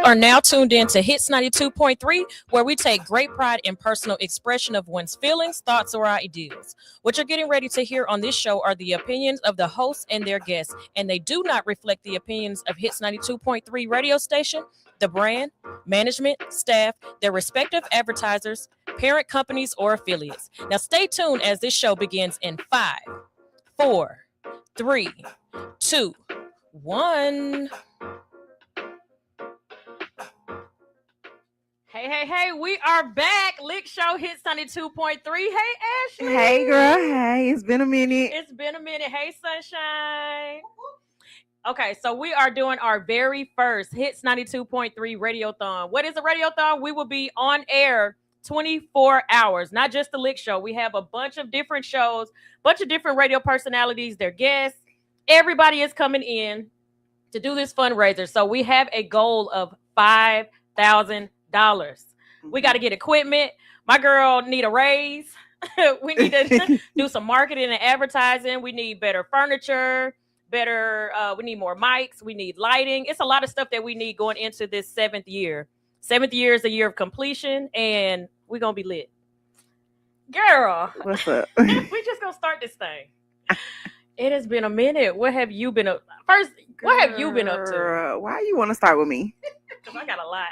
are now tuned in to HITS 92.3, where we take great pride in personal expression of one's feelings, thoughts, or ideals. What you're getting ready to hear on this show are the opinions of the hosts and their guests, and they do not reflect the opinions of HITS 92.3 radio station, the brand, management, staff, their respective advertisers, parent companies, or affiliates. Now stay tuned as this show begins in 5, 4, 3, 2, 1. Hey, we are back. L.I.C.K show hits 92.3. Hey, Ashley. Hey, girl. Hey, it's been a minute. Hey, Sunshine. Okay, so we are doing our very first HITS 92.3 Radiothon. What is a Radiothon? We will be on air 24 hours, not just the L.I.C.K show. We have a bunch of different shows, bunch of different radio personalities, their guests. Everybody is coming in to do this fundraiser. So we have a goal of $5,000. We got to get equipment. My girl need a raise. We need to do some marketing and advertising. We need better furniture, we need more mics. We need lighting. It's a lot of stuff that we need going into this 7th year. 7th year is a year of completion, and we're going to be lit. Girl. What's up? We just going to start this thing. It has been a minute. What have you been up? First, what have you been up to? Why you want to start with me? Because I got a lot.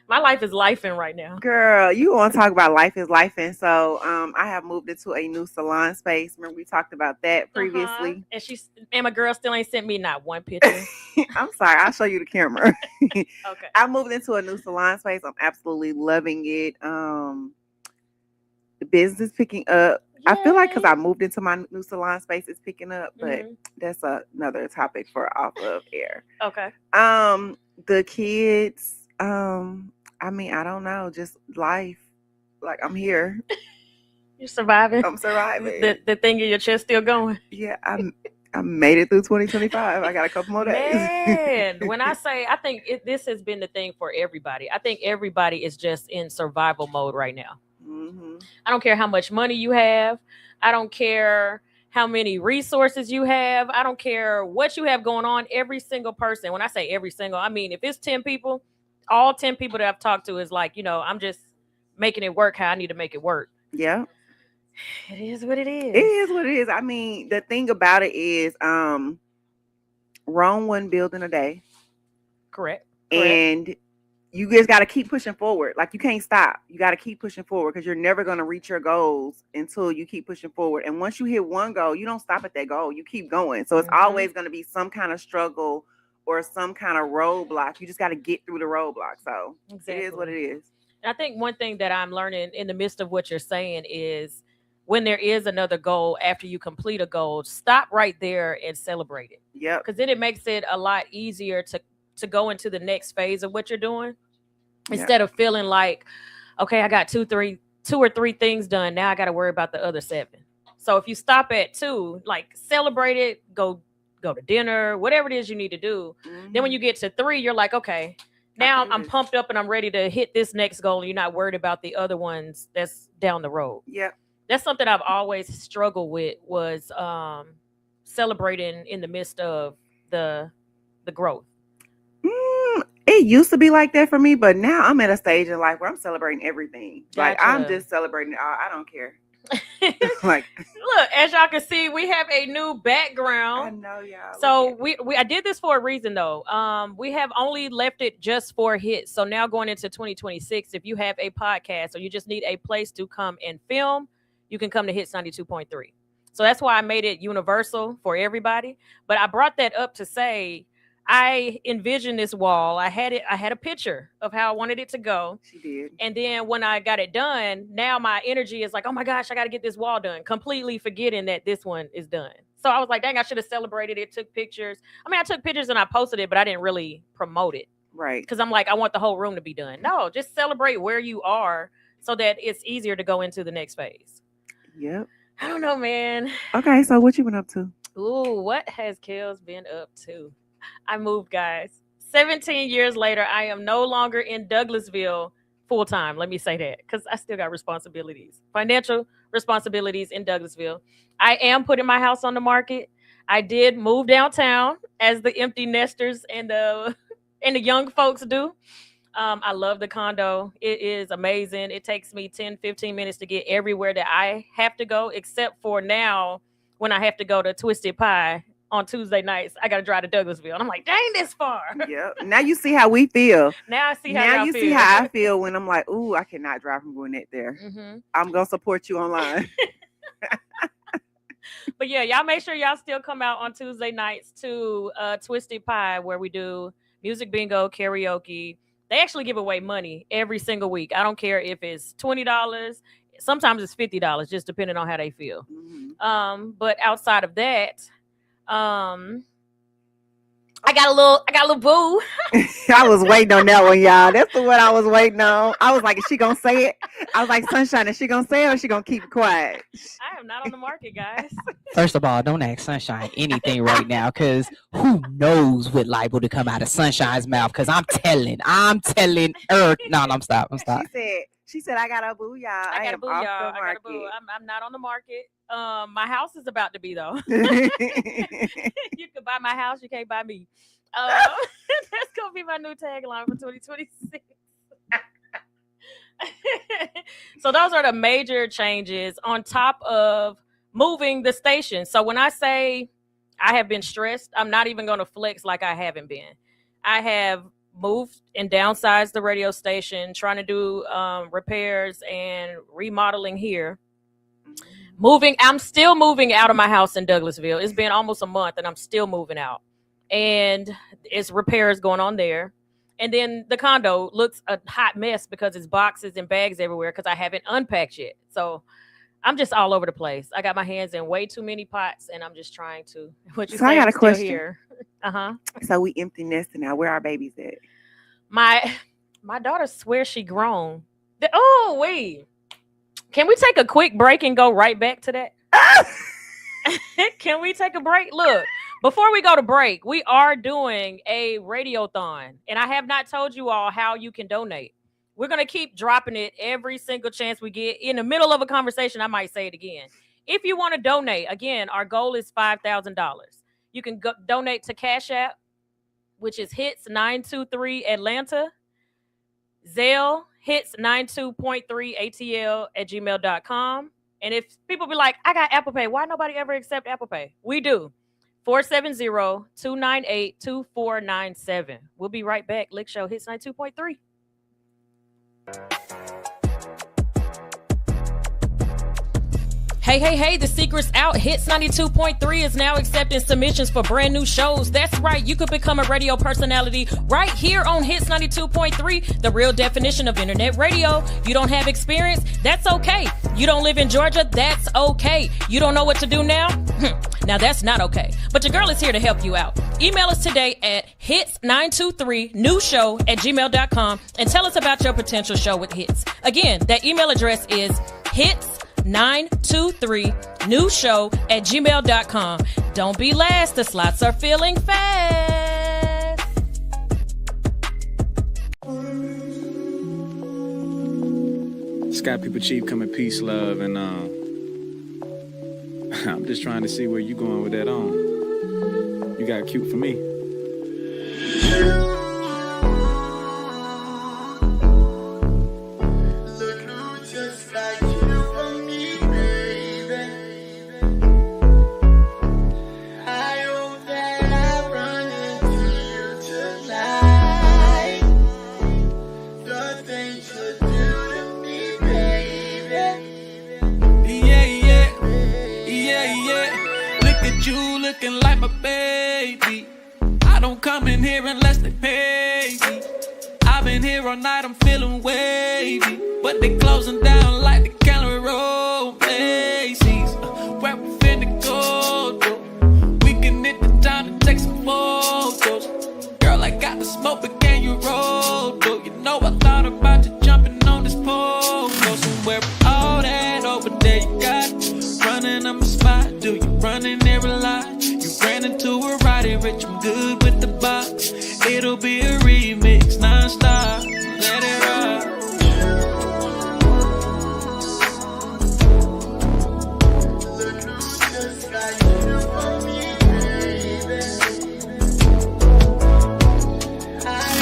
My life is lifing right now. Girl, you want to talk about life is lifing. So I have moved into a new salon space. Remember we talked about that previously. And my girl still ain't sent me not one picture. I'm sorry. I'll show you the camera. Okay. I moved into a new salon space. I'm absolutely loving it. The business is picking up. Yay. I feel like because I moved into my new salon space, it's picking up. But that's another topic for off of air. Okay. The kids, I mean, I don't know, just life. Like, I'm here. You're surviving. I'm surviving. The thing in your chest still going. Yeah, I made it through 2025. I got a couple more days. Man, when I say, I think this has been the thing for everybody. I think everybody is just in survival mode right now. Mm-hmm. I don't care how much money you have. I don't care how many resources you have. I don't care what you have going on. Every single person, when I say every single, I mean, if it's 10 people, all 10 people that I've talked to is like, I'm just making it work how I need to make it work. Yeah. It is what it is. It is what it is. I mean, the thing about it is, Rome wasn't built in a day. Correct. And you just got to keep pushing forward. Like, you can't stop. You got to keep pushing forward because you're never going to reach your goals until you keep pushing forward. And once you hit one goal, you don't stop at that goal. You keep going. So it's always going to be some kind of struggle or some kind of roadblock. You just got to get through the roadblock. So It is what it is. And I think one thing that I'm learning in the midst of what you're saying is when there is another goal after you complete a goal, stop right there and celebrate it. Yeah. Because then it makes it a lot easier to go into the next phase of what you're doing. Instead of feeling like, okay, I got two or three things done. Now I got to worry about the other 7. So if you stop at 2, like celebrate it, go to dinner, whatever it is you need to do. Mm-hmm. Then when you get to 3, you're like, okay, now I'm pumped up and I'm ready to hit this next goal. And you're not worried about the other ones that's down the road. Yeah. That's something I've always struggled with was celebrating in the midst of the growth. It used to be like that for me, but now I'm at a stage in life where I'm celebrating everything. Gotcha. Like, I'm just celebrating it all. I don't care. Like, look, as y'all can see, we have a new background. I know, y'all. So I did this for a reason, though. We have only left it just for hits. So now going into 2026, if you have a podcast or you just need a place to come and film, you can come to HITS 92.3. So that's why I made it universal for everybody. But I brought that up to say, I envisioned this wall. I had a picture of how I wanted it to go. She did. And then when I got it done, now my energy is like, oh my gosh, I got to get this wall done. Completely forgetting that this one is done. So I was like, dang, I should have celebrated it, took pictures. I mean, I took pictures and I posted it, but I didn't really promote it. Right. Because I'm like, I want the whole room to be done. No, just celebrate where you are so that it's easier to go into the next phase. Yep. I don't know, man. Okay, so what you been up to? Ooh, what has KELZ been up to? I moved, guys. 17 years later, I am no longer in Douglasville full time. Let me say that because I still got responsibilities, financial responsibilities in Douglasville. I am putting my house on the market. I did move downtown as the empty nesters and the and the young folks do. I love the condo. It is amazing. It takes me 10, 15 minutes to get everywhere that I have to go, except for now when I have to go to Twisted Pie on Tuesday nights. I got to drive to Douglasville. And I'm like, dang, this far. Yeah. Now you see how we feel. Now I see how now y'all you feel. see how I feel when I'm like, ooh, I cannot drive from Gwinnett there. Mm-hmm. I'm going to support you online. But yeah, y'all make sure y'all still come out on Tuesday nights to Twisted Pie, where we do music bingo, karaoke. They actually give away money every single week. I don't care if it's $20. Sometimes it's $50, just depending on how they feel. Mm-hmm. But outside of that, I got a little boo. I was waiting on that one, y'all. That's the one I was waiting on. I was like, is she gonna say it? I was like, Sunshine, is she gonna say it or is she gonna keep it quiet? I am not on the market, guys. First of all, don't ask Sunshine anything right now, because who knows what liable to come out of Sunshine's mouth? Because I'm telling her. No, I'm stop. She said, I got a boo, y'all. I got a boo, y'all. I got a boo. I'm not on the market. My house is about to be, though. You can buy my house. You can't buy me. That's going to be my new tagline for 2026. So those are the major changes on top of moving the station. So when I say I have been stressed, I'm not even going to flex like I haven't been. I have moved and downsized the radio station, trying to do repairs and remodeling here. I'm still moving out of my house in Douglasville. It's been almost a month and I'm still moving out. And it's repairs going on there. And then the condo looks a hot mess because it's boxes and bags everywhere because I haven't unpacked yet. So I'm just all over the place. I got my hands in way too many pots and I'm just trying to. So I got a question. Here. So we empty nesting now. Where our babies at? My daughter swears she grown. Oh, wait. Can we take a quick break and go right back to that? Can we take a break? Look, before we go to break, we are doing a radiothon. And I have not told you all how you can donate. We're going to keep dropping it every single chance we get. In the middle of a conversation, I might say it again. If you want to donate, again, our goal is $5,000. You can donate to Cash App, which is HITS92.3 Atlanta. Zelle, HITS92.3 ATL @gmail.com. And if people be like, I got Apple Pay, why nobody ever accept Apple Pay? We do. 470-298-2497. We'll be right back. L.I.C.K Show, Hits 92.3. Hey, the secret's out. Hits 92.3 is now accepting submissions for brand new shows. That's right. You could become a radio personality right here on Hits 92.3, the real definition of internet radio. You don't have experience? That's okay. You don't live in Georgia? That's okay. You don't know what to do now? Now that's not okay. But your girl is here to help you out. Email us today at hits923newshow @gmail.com and tell us about your potential show with Hits. Again, that email address is hits923newshow @gmail.com. Don't be last. The slots are filling fast. Sky People Chief coming peace, love, and I'm just trying to see where you going with that on. You got cute for me. Looking like my baby. I don't come in here unless they pay me. I've been here all night, I'm feeling wavy, but they closing down like the Gallery Road Macy's. Where we finna go, though? We can hit the town to take some photos. Girl, I got the smoke, but can you roll, though? You know I thought about you jumping on this pole. Go somewhere all that over there you got. Running on my spot, do you running there a lot? You ran into a Roddy Rich, I'm good with the box. It'll be a remix, non-stop, let it rock. I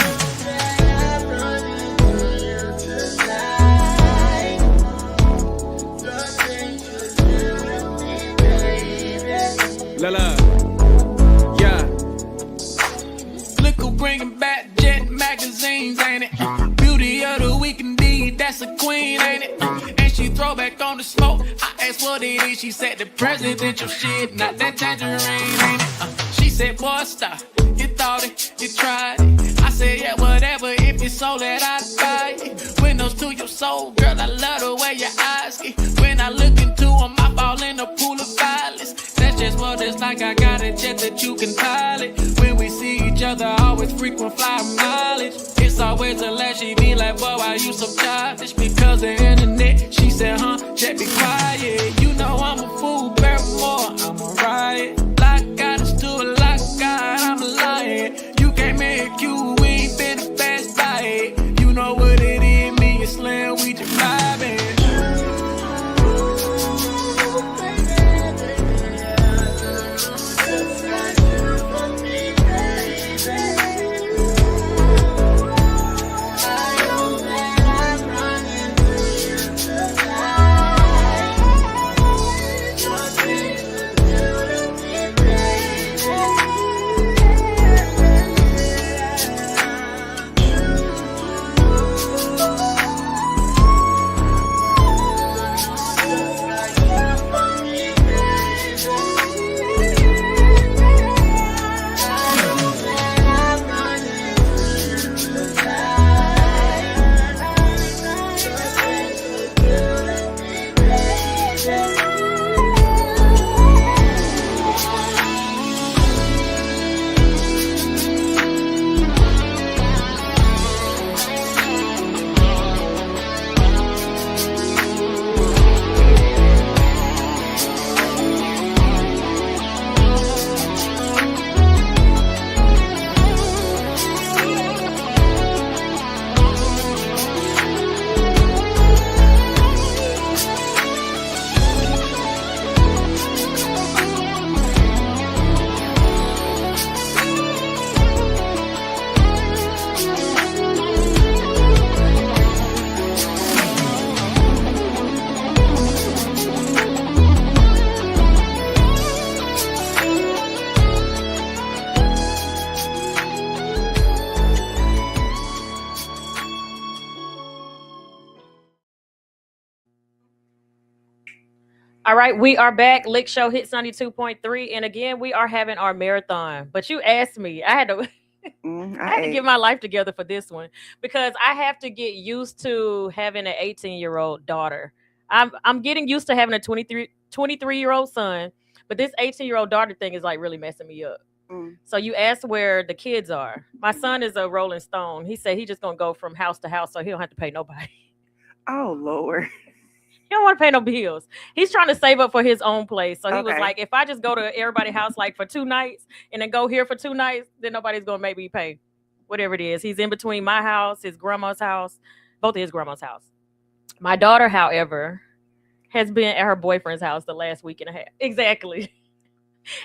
throwback on the smoke. I asked what it is, she said the presidential shit, not that tangerine, ain't it? She said, boy, stop. You thought it, you tried it. I said, yeah, whatever, if it's so that I'd buy it. Windows to your soul, girl, I love the way your eyes get. When I look into them, I fall in a pool of violence. That's just what it's like, I got a jet that you can pilot. When we see each other, always frequent flyer mileage. It's always a laugh, she be like, boy, why you so childish? Because the internet, she said, just be quiet. You know I'm a fool, Barrymore, I'm a riot. Like God is to a like God, I'm a lion. You can't make you, we ain't been fast by it. You know what it is, me and Slim, we just vibing. All right, we are back. Lick Show Hits 92.3. And again, we are having our marathon. But you asked me, I had to I had to get my life together for this one because I have to get used to having an 18-year-old daughter. I'm getting used to having a 23-year-old son, but this 18-year-old daughter thing is like really messing me up. So you asked where the kids are. My son is a Rolling Stone. He said he's just gonna go from house to house so he don't have to pay nobody. Oh Lord. He don't want to pay no bills. He's trying to save up for his own place. So he was like, if I just go to everybody's house like for 2 nights and then go here for 2 nights, then nobody's going to make me pay whatever it is. He's in between my house, his grandma's house, both of his grandma's house. My daughter, however, has been at her boyfriend's house the last week and a half. Exactly.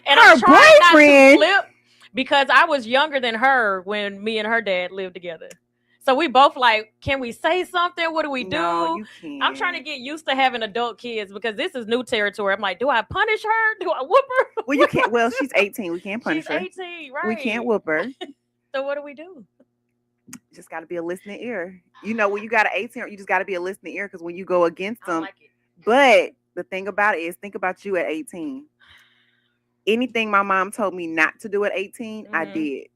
And her I'm trying not to boyfriend? flip because I was younger than her when me and her dad lived together. So we both like, can we say something? What do we do? No, you can't. I'm trying to get used to having adult kids because this is new territory. I'm like, do I punish her? Do I whoop her? Well, you can't. Well, she's 18. We can't punish her. She's 18, right? We can't whoop her. So what do we do? Just got to be a listening ear. You know, when you got an 18, you just got to be a listening ear because when you go against them. Like it. But the thing about it is, think about you at 18. Anything my mom told me not to do at 18, I did.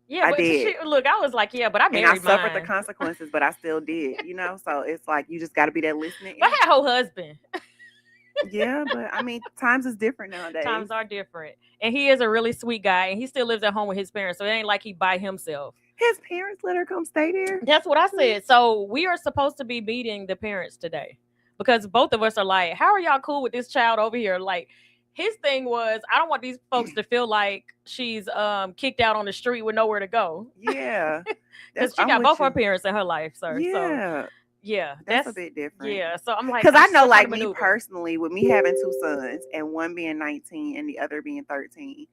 Yeah, but look, I was like, yeah, but I married and I suffered mine. the consequences, but I still did, you know? So it's like, you just got to be that listening. But I had a whole husband. Yeah, but I mean, times is different nowadays. Times are different. And he is a really sweet guy, and he still lives at home with his parents, so it ain't like he by himself. His parents let her come stay there? That's what I said. So we are supposed to be meeting the parents today because both of us are like, how are y'all cool with this child over here? Like, his thing was, I don't want these folks to feel like she's kicked out on the street with nowhere to go. Yeah. Because she got both her parents in her life, sir. Yeah. So, yeah. That's a bit different. Yeah. So I'm like, because I know, like me personally, with me having 2 sons and one being 19 and the other being 13,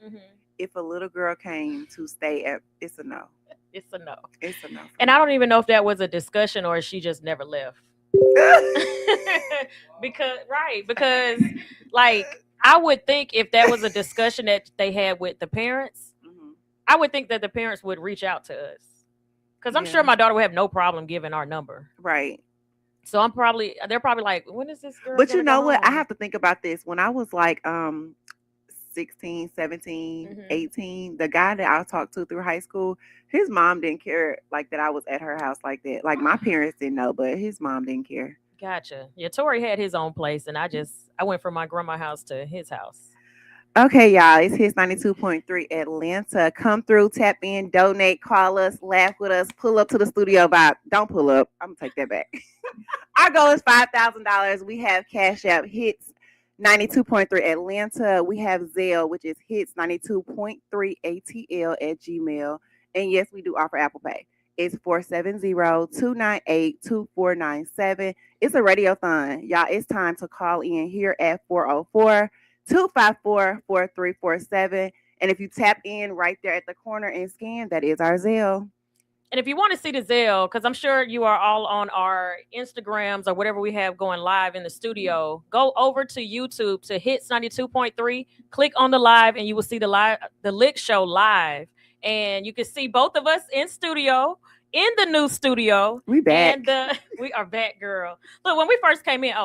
if a little girl came to stay at, it's a no. It's a no. It's a no. And I don't even know if that was a discussion or she just never left. because like, I would think if that was a discussion that they had with the parents, I would think that the parents would reach out to us. Because I'm sure my daughter would have no problem giving our number. Right. So they're probably like, when is this girl? But you gonna know go what? I home? have to think about this. When I was like 16, 17, Mhm. 18, the guy that I talked to through high school, his mom didn't care like that I was at her house like that. Like my parents didn't know, but his mom didn't care. Gotcha. Yeah, Tori had his own place, and I went from my grandma's house to his house. Okay, y'all, it's HITS 92.3 Atlanta. Come through, tap in, donate, call us, laugh with us, pull up to the studio vibe. Don't pull up. I'm gonna take that back. Our goal is $5,000. We have Cash App HITS 92.3 Atlanta. We have Zelle, which is HITS 92.3 ATL at Gmail. And yes, we do offer Apple Pay. It's 470-298-2497. It's a radiothon. Y'all, it's time to call in here at 404-254-4347. And if you tap in right there at the corner and scan, that is our Zelle. And if you want to see the Zelle, because I'm sure you are all on our Instagrams or whatever we have going live in the studio, go over to YouTube to HITS 92.3, click on the live, and you will see the L.I.C.K show live. And you can see both of us in studio, in the new studio. We back. And we are back, girl. Look, when we first came in,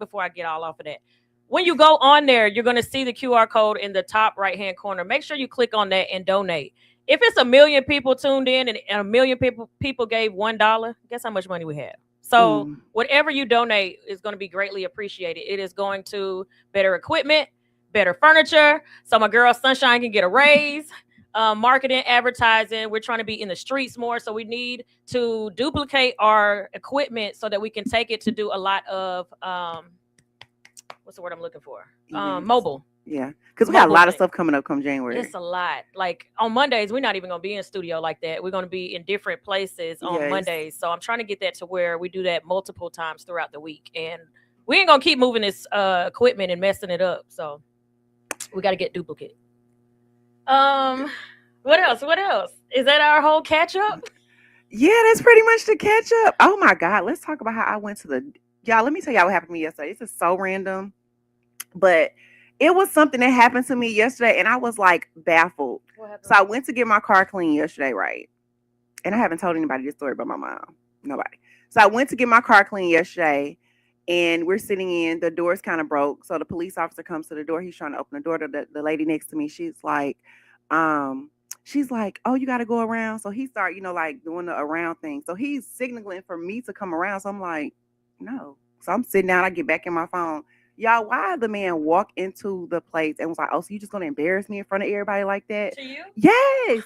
before I get all off of that, when you go on there, you're going to see the QR code in the top right-hand corner. Make sure you click on that and donate. If it's 1 million people tuned in and 1 million people gave $1, guess how much money we have? So whatever you donate is going to be greatly appreciated. It is going to better equipment, better furniture, so my girl Sunshine can get a raise. Marketing, advertising. We're trying to be in the streets more, so we need to duplicate our equipment so that we can take it to do a lot of what's the word I'm looking for? Mobile. Yeah, because we got a lot of stuff coming up come January. It's a lot. Like on Mondays, we're not even going to be in studio like that. We're going to be in different places on Mondays. So I'm trying to get that to where we do that multiple times throughout the week. And we ain't going to keep moving this equipment and messing it up. So we got to get duplicate. What else? Is that our whole catch up? Yeah, that's pretty much the catch up. Oh my God. Let's talk about how I went to y'all, let me tell y'all what happened to me yesterday. This is so random, but it was something that happened to me yesterday, and I was like baffled. So I went to get my car cleaned yesterday, right? And I haven't told anybody this story but my mom. Nobody. So I went to get my car cleaned yesterday, and we're sitting in. The door's kind of broke. So the police officer comes to the door. He's trying to open the door to the lady next to me. She's like, oh, you got to go around. So he started, like doing the around thing. So he's signaling for me to come around. So I'm like, no. So I'm sitting down. I get back in my phone. Y'all, why the man walked into the place and was like, oh, so you just going to embarrass me in front of everybody like that? To you? Yes.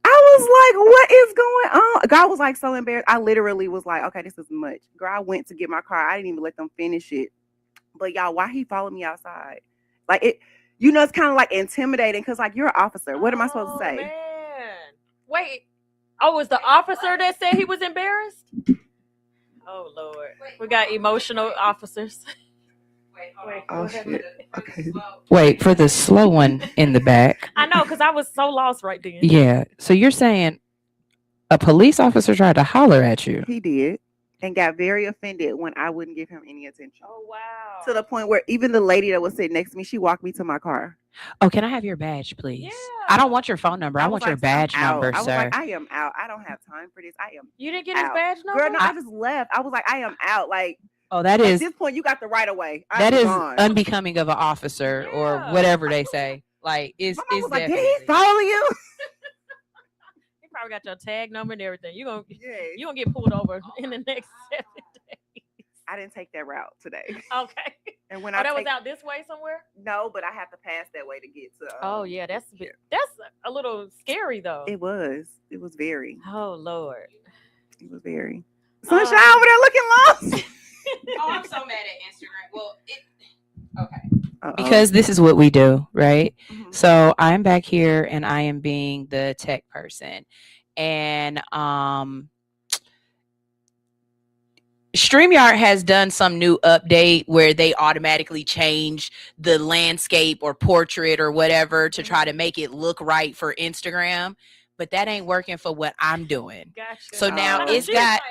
I was like, what is going on? God was like so embarrassed. I literally was like, okay, this is much. Girl, I went to get my car. I didn't even let them finish it. But y'all, why he followed me outside? Like it, it's kind of like intimidating because like you're an officer. What am I supposed to say? Man. Wait. Oh, was the officer that said he was embarrassed? Oh Lord. We got emotional officers. Wait, oh shit. Okay. Wait for the slow one in the back. I know, because I was so lost right then. Yeah. So you're saying a police officer tried to holler at you? He did, and got very offended when I wouldn't give him any attention. Oh wow. To the point where even the lady that was sitting next to me, she walked me to my car. Oh, can I have your badge, please? Yeah. I don't want your phone number. I want your badge number, I was sir. like, I am out. I don't have time for this. I am. You didn't get out. his badge number? Girl, no, I just left. I was like, I am out. Like, oh, that at is. this point, you got the right of way. That is unbecoming of an officer or whatever they say. Like, is like, did he follow you? He probably got your tag number and everything. You gonna get pulled over in the next 7 days. I didn't take that route today. Okay. And when was out this way somewhere? No, but I have to pass that way to get to. Oh yeah, that's a little scary though. It was very. Oh Lord. It was very. Sunshine over there looking lost. Oh, I'm so mad at Instagram. Well, okay. Because this is what we do, right? Mm-hmm. So I'm back here and I am being the tech person. And StreamYard has done some new update where they automatically change the landscape or portrait or whatever to try to make it look right for Instagram. But that ain't working for what I'm doing. Gotcha. So now I'm like, where is she at?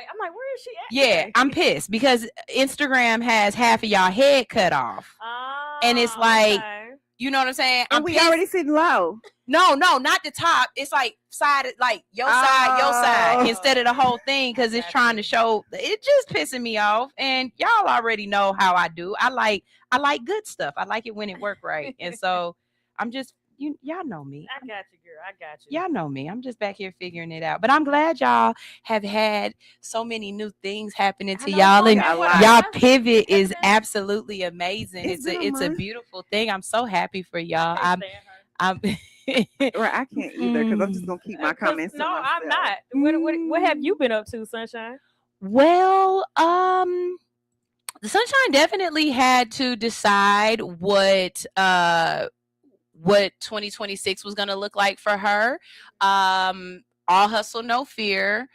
Yeah, today? I'm pissed because Instagram has half of y'all head cut off. And it's like, You know what I'm saying? And I'm we pissed. already sitting low. No, not the top. It's like side, like your side, instead of the whole thing, because it's trying to show. It just pissing me off, and y'all already know how I do. I like good stuff. I like it when it work right, and so I'm just y'all know me. I got you, girl. I got you. Y'all know me. I'm just back here figuring it out. But I'm glad y'all have had so many new things happening to y'all, and y'all pivot is absolutely amazing. It's a beautiful thing. I'm so happy for y'all. I'm Right, I can't either because I'm just gonna keep my comments. No, to myself. I'm not. What have you been up to, Sunshine? Well, the Sunshine definitely had to decide what 2026 was gonna look like for her. All Hustle No Fear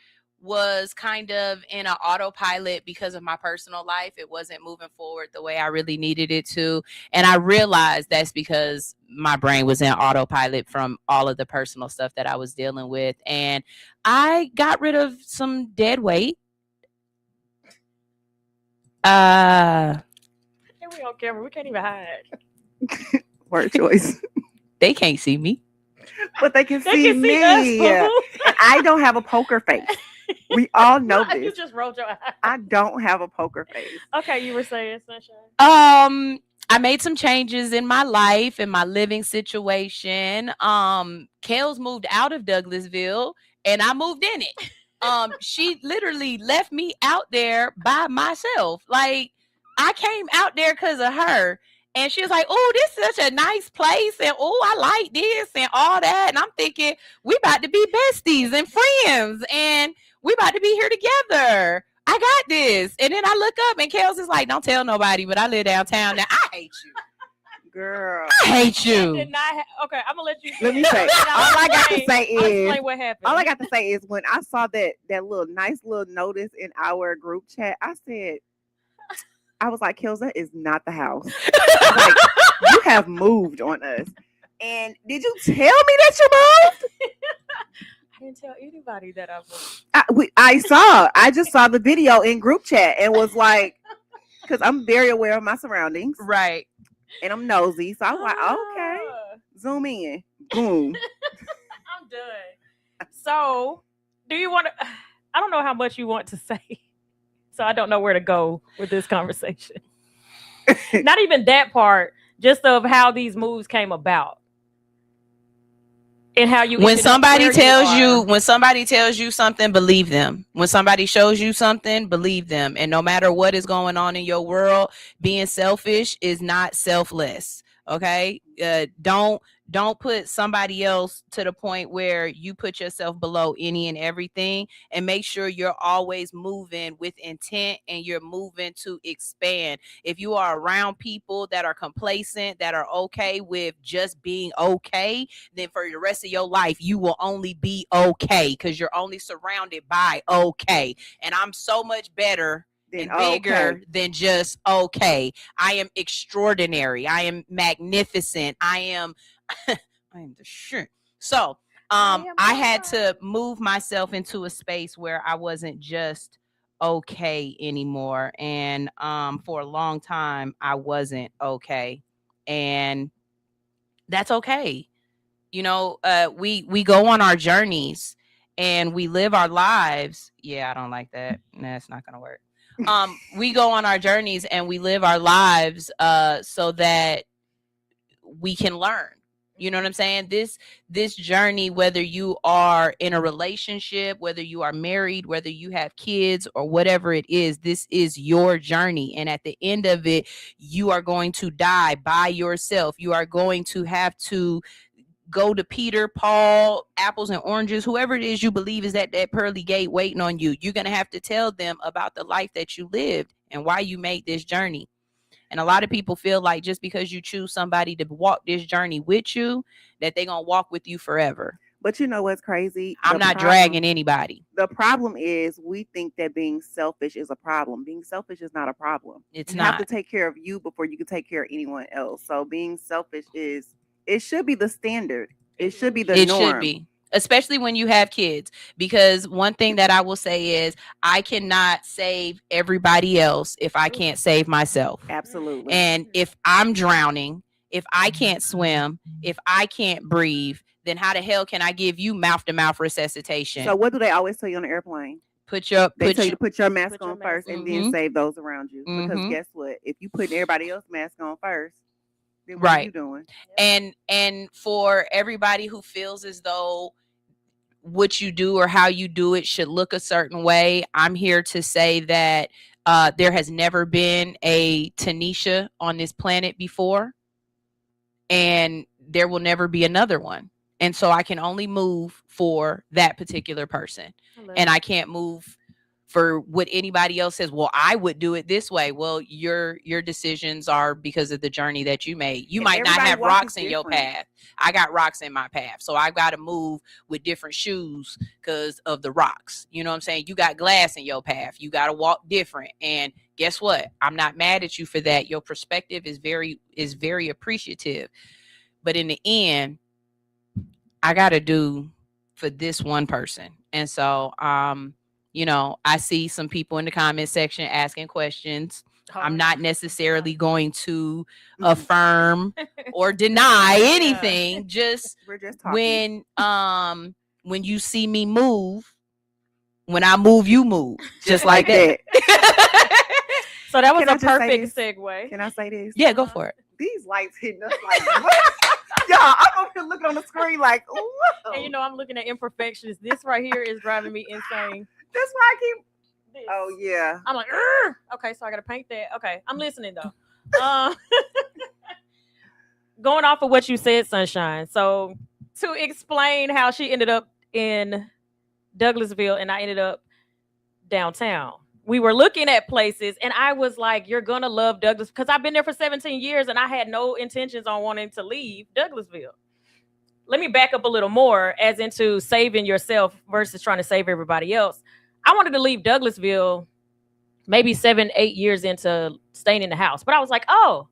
was kind of in an autopilot because of my personal life. It wasn't moving forward the way I really needed it to. And I realized that's because my brain was in autopilot from all of the personal stuff that I was dealing with. And I got rid of some dead weight. And we on camera. We can't even hide. Word choice. They can't see me. But they can see me. Us, I don't have a poker face. We all know this. You just rolled your eyes. I don't have a poker face. Okay, you were saying, Sunshine. I made some changes in my life and my living situation. KELZ moved out of Douglasville and I moved in it. She literally left me out there by myself. Like, I came out there because of her. And she was like, oh, this is such a nice place. And, oh, I like this and all that. And I'm thinking, we about to be besties and friends. And we about to be here together. I got this. And then I look up and KELZ is like, don't tell nobody, but I live downtown now. I hate you. Girl. I hate you. Okay, I'm going to let you. Let me say, all I got to say is, explain what happened. all I got to say is when I saw that little nice little notice in our group chat, I was like, KELZ, that is not the house. Like, you have moved on us. And did you tell me that you moved? I didn't tell anybody that I moved. I just saw the video in group chat and was like, because I'm very aware of my surroundings. Right. And I'm nosy. So I was like, okay. Zoom in. Boom. I'm done. So, do you want to? I don't know how much you want to say. So I don't know where to go with this conversation. Not even that part, just of how these moves came about. And how you when somebody tells you something, believe them. When somebody shows you something, believe them. And no matter what is going on in your world, being selfish is not selfless. Okay? Don't put somebody else to the point where you put yourself below any and everything, and make sure you're always moving with intent and you're moving to expand. If you are around people that are complacent, that are okay with just being okay, then for the rest of your life, you will only be okay because you're only surrounded by okay. And I'm so much better and bigger than just okay. I am extraordinary. I am magnificent. I am the shit. So I had to move myself into a space where I wasn't just okay anymore. And for a long time I wasn't okay. And that's okay. You know, we go on our journeys and we live our lives. Yeah, I don't like that. Nah, it's not gonna work. We go on our journeys and we live our lives so that we can learn. You know what I'm saying? This journey, whether you are in a relationship, whether you are married, whether you have kids or whatever it is, this is your journey. And at the end of it, you are going to die by yourself. You are going to have to go to Peter, Paul, apples and oranges, whoever it is you believe is at that pearly gate waiting on you. You're going to have to tell them about the life that you lived and why you made this journey. And a lot of people feel like just because you choose somebody to walk this journey with you, that they're going to walk with you forever. But you know what's crazy? I'm not dragging anybody. The problem is we think that being selfish is a problem. Being selfish is not a problem. It's you not. have to take care of you before you can take care of anyone else. So being selfish it should be the standard. It should be the norm. It should be. Especially when you have kids, because one thing that I will say is I cannot save everybody else if I can't save myself. Absolutely. And if I'm drowning If I can't swim, if I can't breathe, then how the hell can I give you mouth-to-mouth resuscitation? So what do they always tell you on the airplane? They tell you to put your mask Put your on mask first and on. then save those around you. Because Mhm. guess what? If you put everybody else's mask on first, then what are you doing? And for everybody who feels as though what you do or how you do it should look a certain way, I'm here to say that there has never been a Tanisha on this planet before, and there will never be another one. And so I can only move for that particular person, and I can't move for what anybody else says. Well, I would do it this way. Well, your decisions are because of the journey that you made. You might not have rocks in your path. I got rocks in my path, so I've got to move with different shoes because of the rocks. You know what I'm saying? You got glass in your path. You got to walk different. And guess what? I'm not mad at you for that. Your perspective is very appreciative. But in the end, I got to do for this one person. And so, you know, I see some people in the comment section asking questions. I'm not necessarily going to affirm or deny anything. Just We're just talking. when you see me move, when I move, you move. Just like that. So that was Can I a just say perfect this? segue. Can I say this? Yeah, go for it. These lights hitting us like what? Y'all, I'm over here looking on the screen like, whoa. And you know, I'm looking at imperfections. This right here is driving me insane. That's why I keep. This. Oh yeah. I'm like, "Urgh." Okay, so I gotta paint that. Okay, I'm listening though. Going off of what you said, Sunshine. So to explain how she ended up in Douglasville and I ended up downtown. We were looking at places and I was like, you're gonna love Douglas because I've been there for 17 years and I had no intentions on wanting to leave Douglasville. Let me back up a little more as into saving yourself versus trying to save everybody else. I wanted to leave Douglasville maybe 7-8 years into staying in the house. But I was like, oh,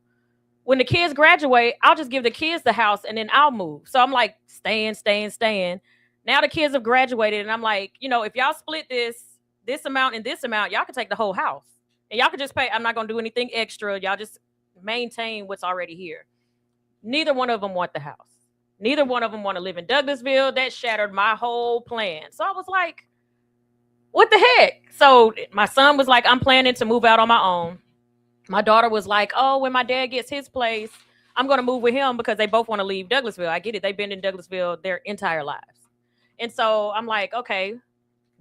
when the kids graduate, I'll just give the kids the house and then I'll move. So I'm like, staying. Now the kids have graduated and I'm like, you know, if y'all split this amount and this amount, y'all can take the whole house. And y'all can just pay. I'm not going to do anything extra. Y'all just maintain what's already here. Neither one of them want the house. Neither one of them want to live in Douglasville. That shattered my whole plan. So I was like, what the heck? So my son was like, I'm planning to move out on my own. My daughter was like, oh, when my dad gets his place, I'm going to move with him because they both want to leave Douglasville. I get it. They've been in Douglasville their entire lives. And so I'm like, okay,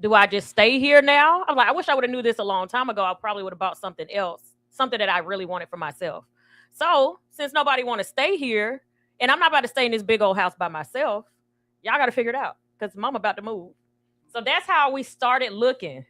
do I just stay here now? I'm like, I wish I would have knew this a long time ago. I probably would have bought something else, something that I really wanted for myself. So since nobody want to stay here, and I'm not about to stay in this big old house by myself, y'all got to figure it out because mom about to move. So that's how we started looking.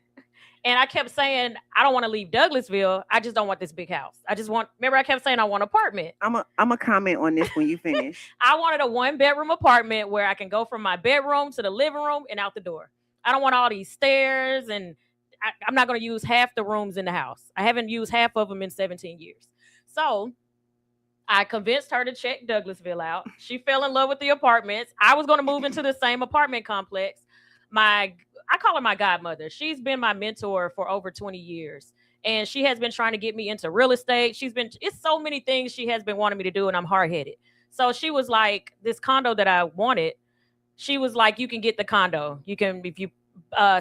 And I kept saying, I don't want to leave Douglasville. I just don't want this big house. Remember I kept saying I want an apartment. I'm a comment on this when you finish. I wanted a 1-bedroom apartment where I can go from my bedroom to the living room and out the door. I don't want all these stairs, and I'm not going to use half the rooms in the house. I haven't used half of them in 17 years. So I convinced her to check Douglasville out. She fell in love with the apartments. I was going to move into the same apartment complex. I call her my godmother. She's been my mentor for over 20 years. And she has been trying to get me into real estate. It's so many things she has been wanting me to do, and I'm hard-headed. So she was like, this condo that I wanted, she was like, you can get the condo. You can, if you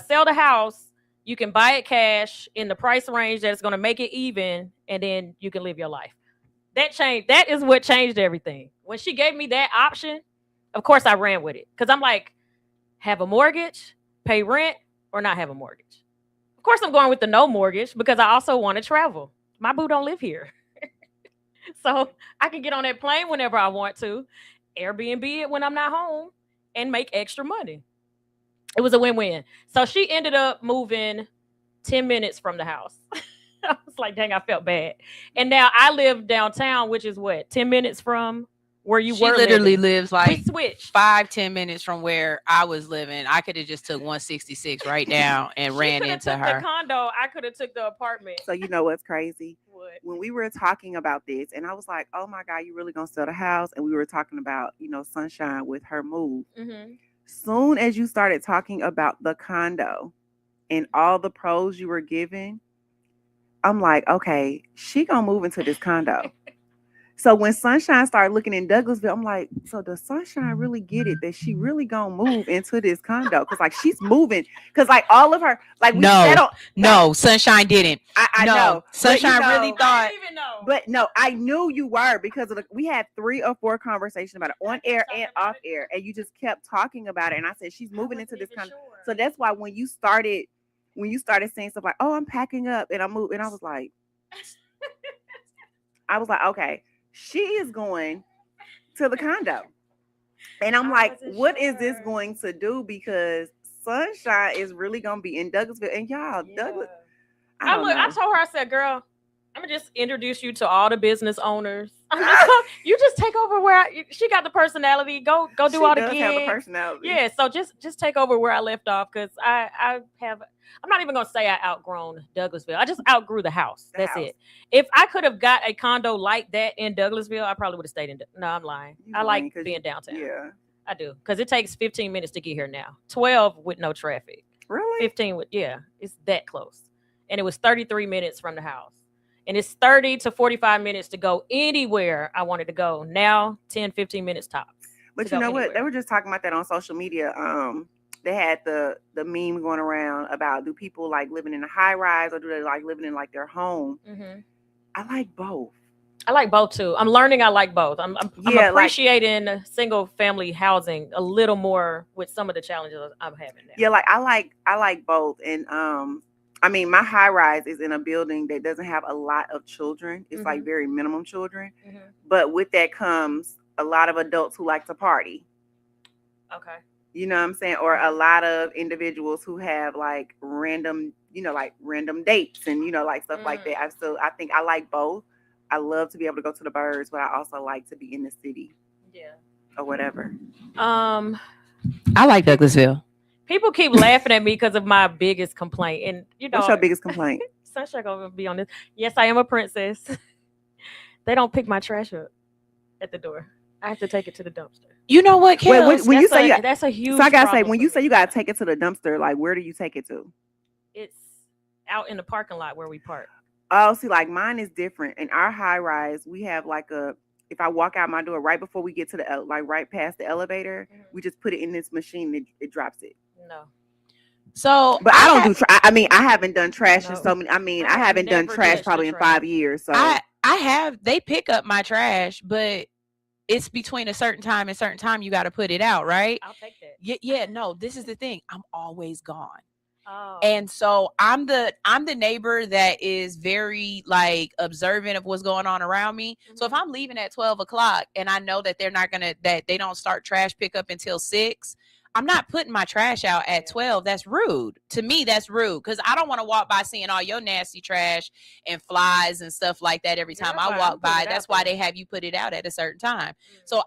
sell the house, you can buy it cash in the price range that's going to make it even, and then you can live your life. That is what changed everything. When she gave me that option, of course I ran with it. Because I'm like, have a mortgage, pay rent, or not have a mortgage. Of course I'm going with the no mortgage because I also want to travel. My boo don't live here. So I can get on that plane whenever I want to, Airbnb it when I'm not home, and make extra money. It was a win-win. So she ended up moving 10 minutes from the house. I was like, dang, I felt bad. And now I live downtown, which is what, 10 minutes from where you were. She literally lives like we switched 5-10 minutes from where I was living. I could have just took 166 right down and ran into her. The condo, I could have took the apartment. So you know what's crazy? What? When we were talking about this, and I was like, oh my God, you really gonna sell the house? And we were talking about, Sunshine with her move. Mm-hmm. Soon as you started talking about the condo and all the pros you were giving, I'm like, okay, she gonna move into this condo. So when Sunshine started looking in Douglasville, I'm like, so does Sunshine really get it that she really gonna move into this condo? Because like she's moving, because like all of her, like we settled. No, Sunshine didn't. I know. Sunshine really I thought. didn't even know. But no, I knew you were because of we had 3 or 4 conversations about it on air and off air, and you just kept talking about it. And I said she's moving into this condo. Sure. So that's why when you started saying stuff like, "Oh, I'm packing up and I'm moving," I was like, okay. She is going to the condo. And I'm like, what is this going to do? Because Sunshine is really going to be in Douglasville. And y'all, Douglas. I told her, I said, girl, I'm going to just introduce you to all the business owners. You just take over where she got the personality. Go do all the gigs. Have the personality. Yeah, so just take over where I left off because I'm not even gonna say I outgrown Douglasville. I just outgrew the house. That's it. If I could have got a condo like that in Douglasville, I probably would have stayed in. No, I'm lying. I like being downtown. Yeah, I do because it takes 15 minutes to get here now. 12 with no traffic. Really? 15 with it's that close. And it was 33 minutes from the house. And it's 30 to 45 minutes to go anywhere I wanted to go. Now 10, 15 minutes tops. But you know what? They were just talking about that on social media. They had the meme going around about, do people like living in a high rise or do they like living in like their home? Mm-hmm. I like both. I like both too. I'm learning I like both. I'm appreciating single family housing a little more with some of the challenges I'm having now. Yeah, like I like both. And I mean, my high rise is in a building that doesn't have a lot of children. It's like very minimum children. Mm-hmm. But with that comes a lot of adults who like to party. Okay. You know what I'm saying? Or a lot of individuals who have like random dates and, like stuff like that. I think I like both. I love to be able to go to the birds, but I also like to be in the city. Yeah. Or whatever. I like Douglasville. People keep laughing at me because of my biggest complaint. And what's your biggest complaint? Sunshine gonna be on this. Yes, I am a princess. They don't pick my trash up at the door. I have to take it to the dumpster. You know what, KELZ? When you say that's a huge. So I gotta say, when you say you gotta take it to the dumpster, like where do you take it to? It's out in the parking lot where we park. Oh, see, like mine is different. In our high rise, we have like if I walk out my door right before we get to the right past the elevator, we just put it in this machine and it drops it. No. So, but I don't do. I haven't done trash in so many. I haven't done trash probably in 5 years. So I have. They pick up my trash, but it's between a certain time and certain time you got to put it out, right? I'll take that. Yeah. No, this is the thing. I'm always gone. Oh. And so I'm the neighbor that is very like observant of what's going on around me. Mm-hmm. So if I'm leaving at 12 o'clock and I know that that they don't start trash pickup until 6, I'm not putting my trash out at 12. That's rude. To me, that's rude because I don't want to walk by seeing all your nasty trash and flies and stuff like that every time I walk by. That's why they have you put it out at a certain time. Mm-hmm. So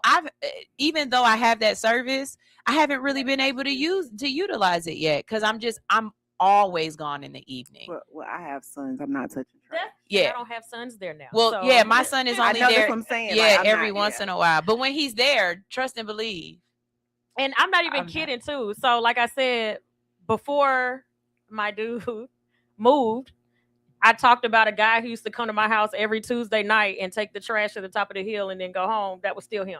even though I have that service, I haven't really been able to utilize it yet because I'm always gone in the evening. Well, I have sons. I'm not touching trash. I don't have sons there now. Well, so. Yeah, my son is only there. That's what I'm saying. Yeah, like, every once in a while. But when he's there, trust and believe. And I'm not even kidding too. So like I said, before my dude moved, I talked about a guy who used to come to my house every Tuesday night and take the trash to the top of the hill and then go home. That was still him.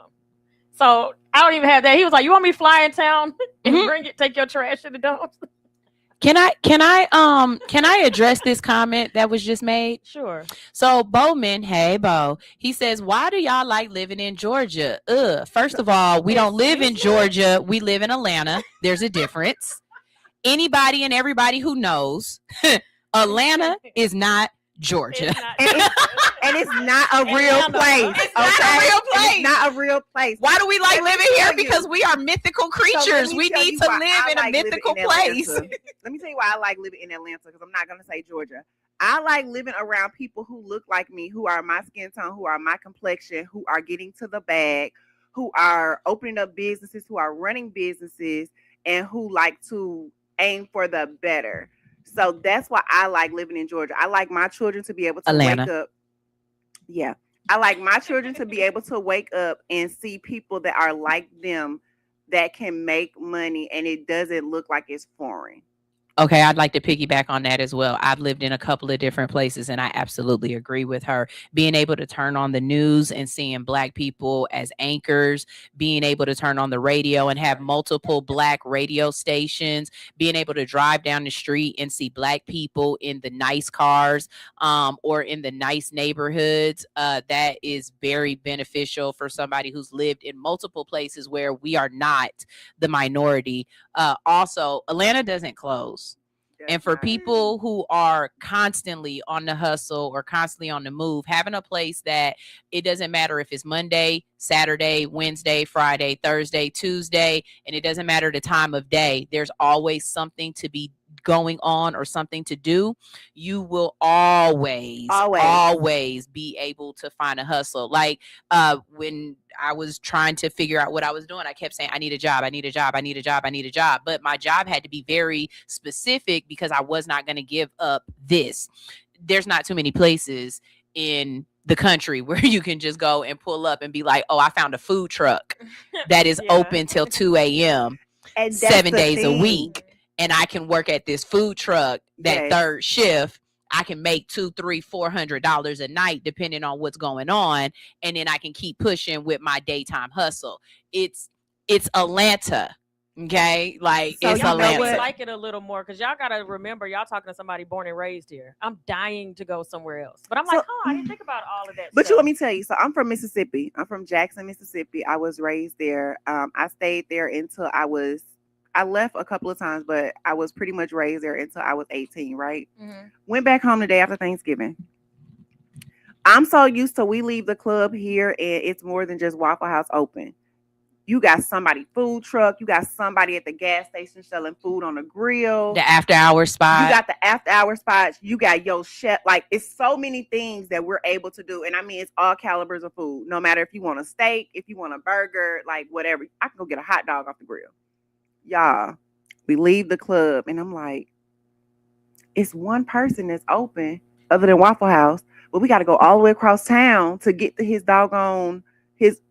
So I don't even have that. He was like, "You want me to fly in town and take your trash to the dump?" Can I address this comment that was just made? Sure. So Bowman, hey Bo, he says, why do y'all like living in Georgia? First of all, we don't live in Georgia. We live in Atlanta. There's a difference. Anybody and everybody who knows, Atlanta is not Georgia. And it's not a real place. It's not a real place. It's not a real place. Why do we like living here? Because we are mythical creatures. We need to live in a mythical place. Let me tell you why I like living in Atlanta, because I'm not going to say Georgia. I like living around people who look like me, who are my skin tone, who are my complexion, who are getting to the bag, who are opening up businesses, who are running businesses, and who like to aim for the better. So that's why I like living in Georgia. I like my children to be able to wake up. Yeah. I like my children to be able to wake up and see people that are like them that can make money and it doesn't look like it's foreign. Okay, I'd like to piggyback on that as well. I've lived in a couple of different places and I absolutely agree with her. Being able to turn on the news and seeing Black people as anchors, being able to turn on the radio and have multiple Black radio stations, being able to drive down the street and see Black people in the nice cars or in the nice neighborhoods, that is very beneficial for somebody who's lived in multiple places where we are not the minority. Also, Atlanta doesn't close. And for people who are constantly on the hustle or constantly on the move, having a place that it doesn't matter if it's Monday, Saturday, Wednesday, Friday, Thursday, Tuesday, and it doesn't matter the time of day, there's always something to be going on or something to do. You will always be able to find a hustle. Like when I was trying to figure out what I was doing, I kept saying, I need a job, I need a job, I need a job, I need a job. But my job had to be very specific because I was not going to give up this. There's not too many places in the country where you can just go and pull up and be like, oh, I found a food truck that is open till 2 a.m. and 7 days a week. And I can work at this food truck that third shift. I can make $200, $300, $400 a night, depending on what's going on. And then I can keep pushing with my daytime hustle. It's Atlanta. Okay. Like so it's y'all Atlanta. like it a little more because y'all got to remember y'all talking to somebody born and raised here. I'm dying to go somewhere else. But I'm like, I didn't think about all of that. But let me tell you, so I'm from Mississippi. I'm from Jackson, Mississippi. I was raised there. I stayed there until I left a couple of times, but I was pretty much raised there until I was 18, right? Mm-hmm. Went back home the day after Thanksgiving. I'm so used to we leave the club here and it's more than just Waffle House open. You got somebody food truck. You got somebody at the gas station selling food on the grill. The after hour spot. You got the after hour spots. You got your chef. Like it's so many things that we're able to do. And I mean, it's all calibers of food. No matter if you want a steak, if you want a burger, like whatever. I can go get a hot dog off the grill. Y'all, we leave the club and I'm like, it's one person that's open other than Waffle House, but we got to go all the way across town to get to his doggone,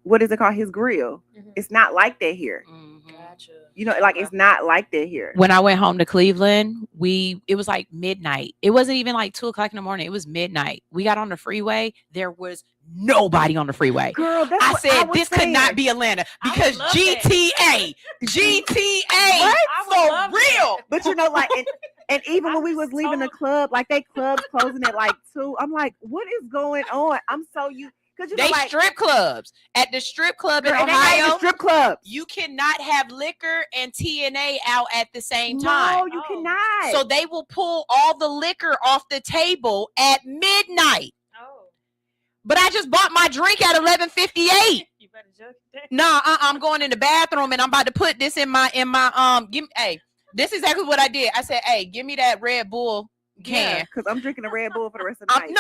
what is it called? His grill. Mm-hmm. It's not like that here. Mm-hmm. Gotcha. You know, like it's not like that here. When I went home to Cleveland, it was like midnight. It wasn't even like 2 o'clock in the morning. It was midnight. We got on the freeway. There was nobody on the freeway. Girl, I said this could not be Atlanta because GTA for real. But you know, like, and even when we was leaving the club, like they clubs closing at like 2. I'm like, what is going on? I'm so used. They strip clubs at the strip club in Ohio. Strip clubs. You cannot have liquor and TNA out at the same time. No, you cannot. So they will pull all the liquor off the table at midnight. But I just bought my drink at 11:58. You better joke. No, I'm going in the bathroom and I'm about to put this in my this is exactly what I did. I said, hey, give me that Red Bull can. Because I'm drinking a Red Bull for the rest of the night.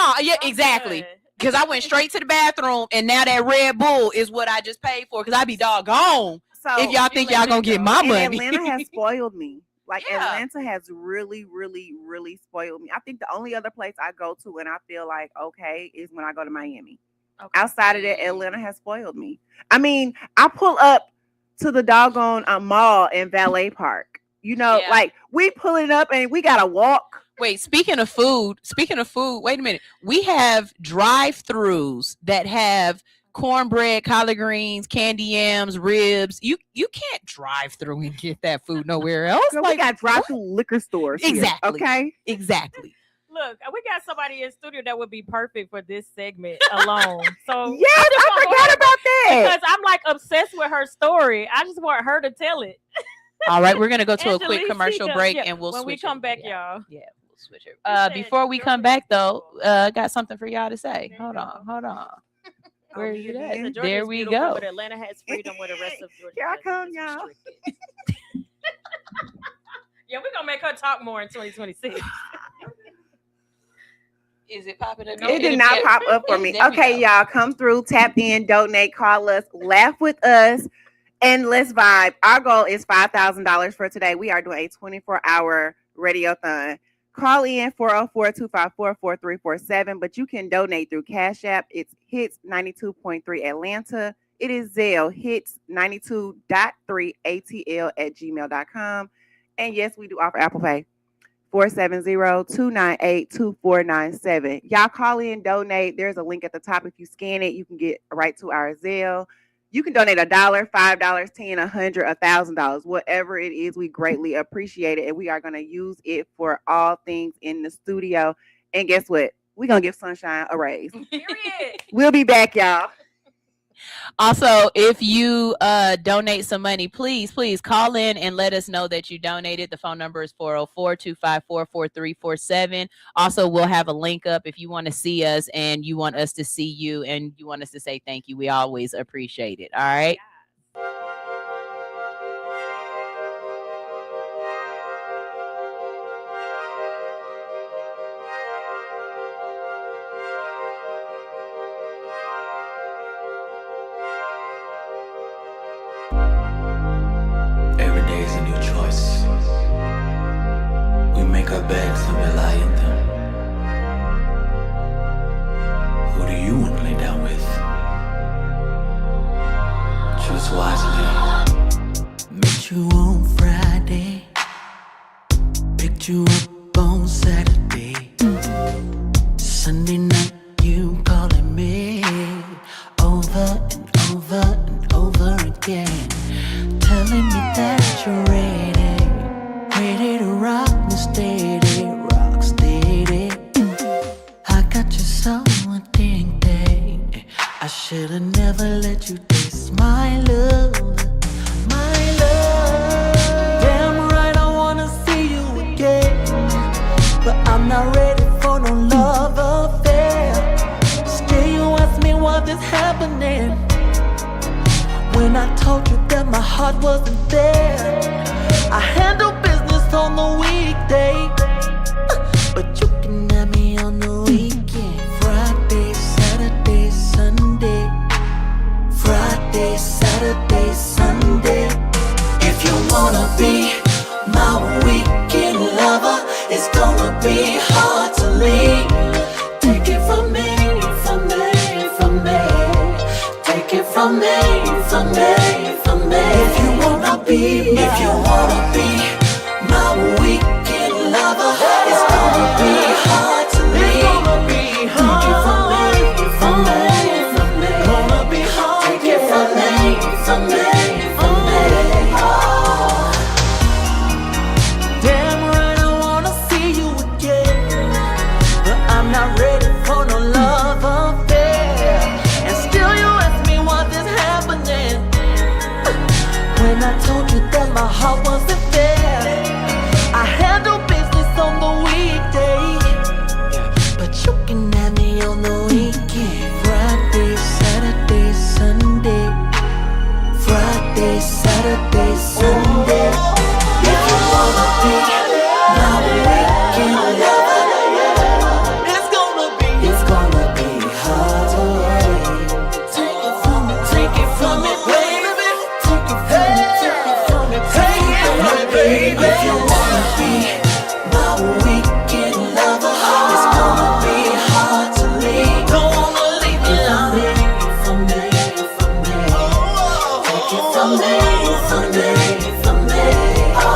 Exactly. Because I went straight to the bathroom and now that Red Bull is what I just paid for because I be doggone if y'all think y'all gonna get my money. Atlanta has spoiled me. Like Atlanta has really, really, really spoiled me. I think the only other place I go to and I feel like okay is when I go to Miami. Okay. Outside of that, Atlanta has spoiled me. I mean, I pull up to the doggone mall in Valet Park. You know, like we pulling up and we gotta walk. Wait, speaking of food, wait a minute. We have drive-throughs that have cornbread, collard greens, candy yams, ribs. You can't drive through and get that food nowhere else. Girl, like, we got drive-through liquor stores. Exactly. Here, okay. Exactly. Look, we got somebody in studio that would be perfect for this segment alone. So yes, I forgot about that. Because I'm like obsessed with her story. I just want her to tell it. All right, we're gonna go to a quick commercial break and we'll when switch. When we come back, y'all. Yeah. Switch it. Before we come back though, got something for y'all to say. Hold on. Where are you at? There we go. But Atlanta has freedom where the rest of Georgia. Here I come, y'all. Yeah, we're gonna make her talk more in 2026. Is it popping up? It did not pop up for me. Okay, y'all, come through, tap in, donate, call us, laugh with us, and let's vibe. Our goal is $5,000 for today. We are doing a 24-hour radiothon. Call in 404-254-4347, but you can donate through Cash App. It's HITS92.3 Atlanta. It is Zelle, HITS92.3 ATL@gmail.com. And yes, we do offer Apple Pay. 470-298-2497. Y'all call in, donate. There's a link at the top. If you scan it, you can get right to our Zelle. You can donate $1, $5, $10, $100, $1,000, whatever it is. We greatly appreciate it, and we are going to use it for all things in the studio. And guess what? We're going to give Sunshine a raise. Period. We'll be back, y'all. Also, if you donate some money, please call in and let us know that you donated. The phone number is 404-254-4347. Also, we'll have a link up if you want to see us and you want us to see you and you want us to say thank you. We always appreciate it. All right. Every day is a new choice. We make our beds and we lie in them. Who do you want to lay down with? Choose wisely. Met you on Friday, picked you up on Saturday. Sunday night you calling me over and over and over again, telling me that you're ready to rock me steady, rock steady. I got you so addicted, I should've never let you taste my love, my love. Damn right I wanna see you again, but I'm not ready for no love affair. Still you ask me what is happening, when I told you that my heart wasn't there. I handle business on the weekday, but you can have me on the weekend. Friday, Saturday, Sunday. Friday, Saturday, Sunday. If you wanna be my weekend lover, it's gonna be hard to leave. Take it from me, from me, from me. Take it from me, from me, from me. If you wanna be my weekend lover, it's gonna be hard to leave. Take it from me, from me, from me. Gonna be hard. Take it from me, from me, from me. Oh. Damn right I wanna see you again, but I'm not ready for no love affair. And still you ask me what is happening, when I told you that my heart wasn't there. I handle business on the weekday, but you can have me on the weekend. Friday, Saturday, Sunday. Friday, Saturday, Sunday. If you wanna be my weekend lover, it's gonna be hard to wait. Take it from me, baby. Take it from me, take it from me, take it from me, baby. If you wanna be my weekend lover, it's gonna be hard to leave. Don't wanna leave me alone. From me, from me. Take it from me, from me, from me. Oh.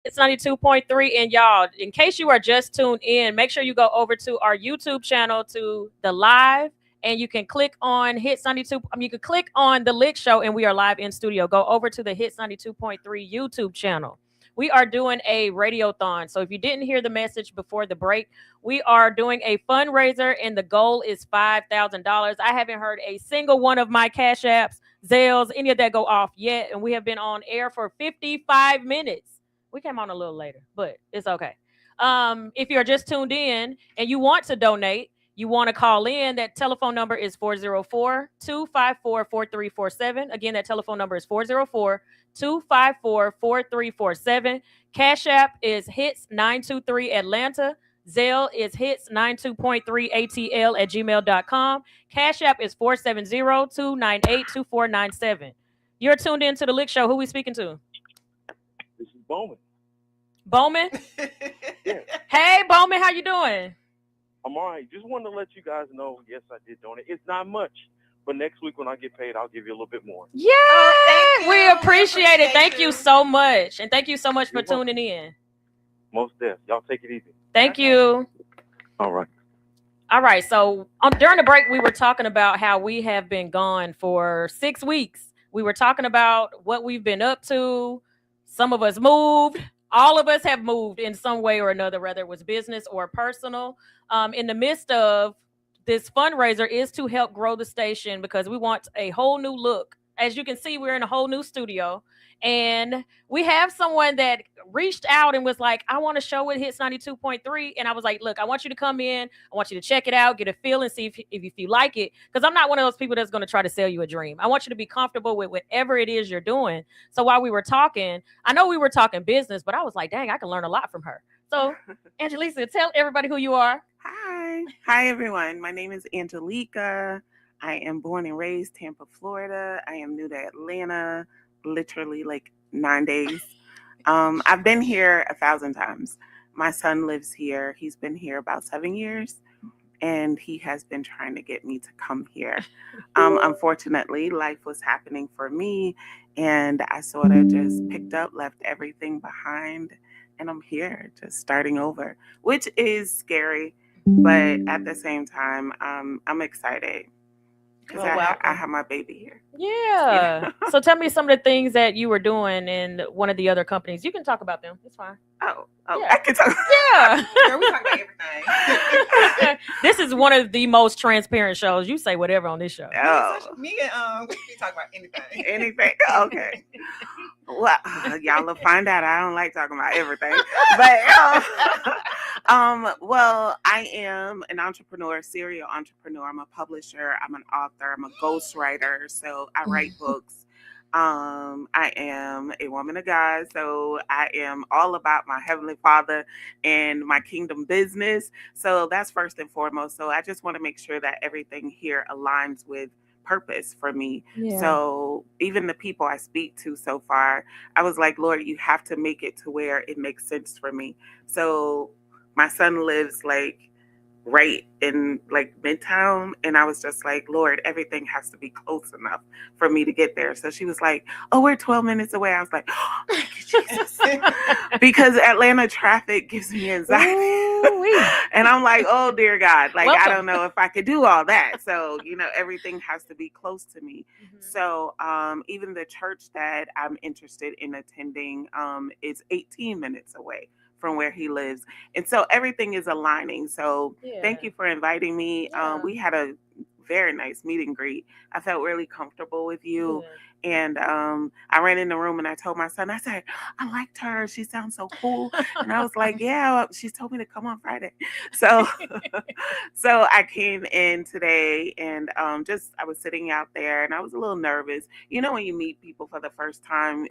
It's 92.3. And y'all, in case you are just tuned in, make sure you go over to our YouTube channel, to the live, and you can click on Hits 92. You can click on the L.I.C.K show, and we are live in studio. Go over to the Hits 92.3 YouTube channel. We are doing a radiothon. So if you didn't hear the message before the break, we are doing a fundraiser, and the goal is $5,000. I haven't heard a single one of my Cash Apps, Zelles, any of that go off yet, and we have been on air for 55 minutes. We came on a little later, but it's okay. If you're just tuned in and you want to donate, you want to call in, that telephone number is 404-254-4347. Again, that telephone number is 404-254-4347. Cash App is HITS923 Atlanta. Zelle is hits92.3atl@gmail.com. Cash App is 470-298-2497. You're tuned in to the Lick Show. Who we speaking to? This is Bowman. Bowman? Yeah. Hey, Bowman, how you doing? I'm all right. Just wanted to let you guys know, yes, I did donate. It's not much, but next week when I get paid, I'll give you a little bit more. Yeah, thank you. we appreciate it. Thank you. you so much. And thank you so much for You're welcome. tuning in. Most deaf. Y'all take it easy. Thank Okay. you. All right. All right. So during the break, we were talking about how we have been gone for 6 weeks. We were talking about what we've been up to. Some of us moved. All of us have moved in some way or another, whether it was business or personal. In the midst of this fundraiser is to help grow the station because we want a whole new look. As you can see, we're in a whole new studio. And we have someone that reached out and was like, I want to show it Hits 92.3. And I was like, look, I want you to come in. I want you to check it out, get a feel and see if you like it. Because I'm not one of those people that's going to try to sell you a dream. I want you to be comfortable with whatever it is you're doing. So while we were talking, I know we were talking business, but I was like, dang, I can learn a lot from her. So, Angelisa, tell everybody who you are. Hi everyone. My name is Angelica. I am born and raised Tampa, Florida. I am new to Atlanta, literally like 9 days. I've been here 1,000 times. My son lives here. He's been here about 7 years, and he has been trying to get me to come here. Unfortunately, life was happening for me, and I sort of just picked up, left everything behind, and I'm here just starting over, which is scary. But at the same time, I'm excited because I have my baby here. Yeah. So tell me some of the things that you were doing in one of the other companies. You can talk about them. It's fine. Oh, Yeah. I can talk. Yeah. Girl, we talk about everything. This is one of the most transparent shows. You say whatever on this show. Oh, Me and we talk about anything. anything? Okay. Well, y'all will find out. I don't like talking about everything, but well, I am an entrepreneur, serial entrepreneur. I'm a publisher. I'm an author. I'm a ghostwriter. So I write books. I am a woman of God, so I am all about my Heavenly Father and my kingdom business. So that's first and foremost. So I just want to make sure that everything here aligns with purpose for me. Yeah. So even the people I speak to so far, I was like, Lord, you have to make it to where it makes sense for me. So my son lives like right in like Midtown, and I was just like, Lord, everything has to be close enough for me to get there. So she was like, oh, we're 12 minutes away. I was like, oh, thank you, Jesus. Because Atlanta traffic gives me anxiety. And I'm like, oh dear God, like Welcome. I don't know if I could do all that. So, everything has to be close to me. So even the church that I'm interested in attending is 18 minutes away from where he lives. And so everything is aligning. So thank you for inviting me. Yeah. We had a very nice meet and greet. I felt really comfortable with you. And I ran in the room and I told my son, I said, I liked her. She sounds so cool. And I was like, yeah, she told me to come on Friday. So so I came in today and I was sitting out there and I was a little nervous. When you meet people for the first time,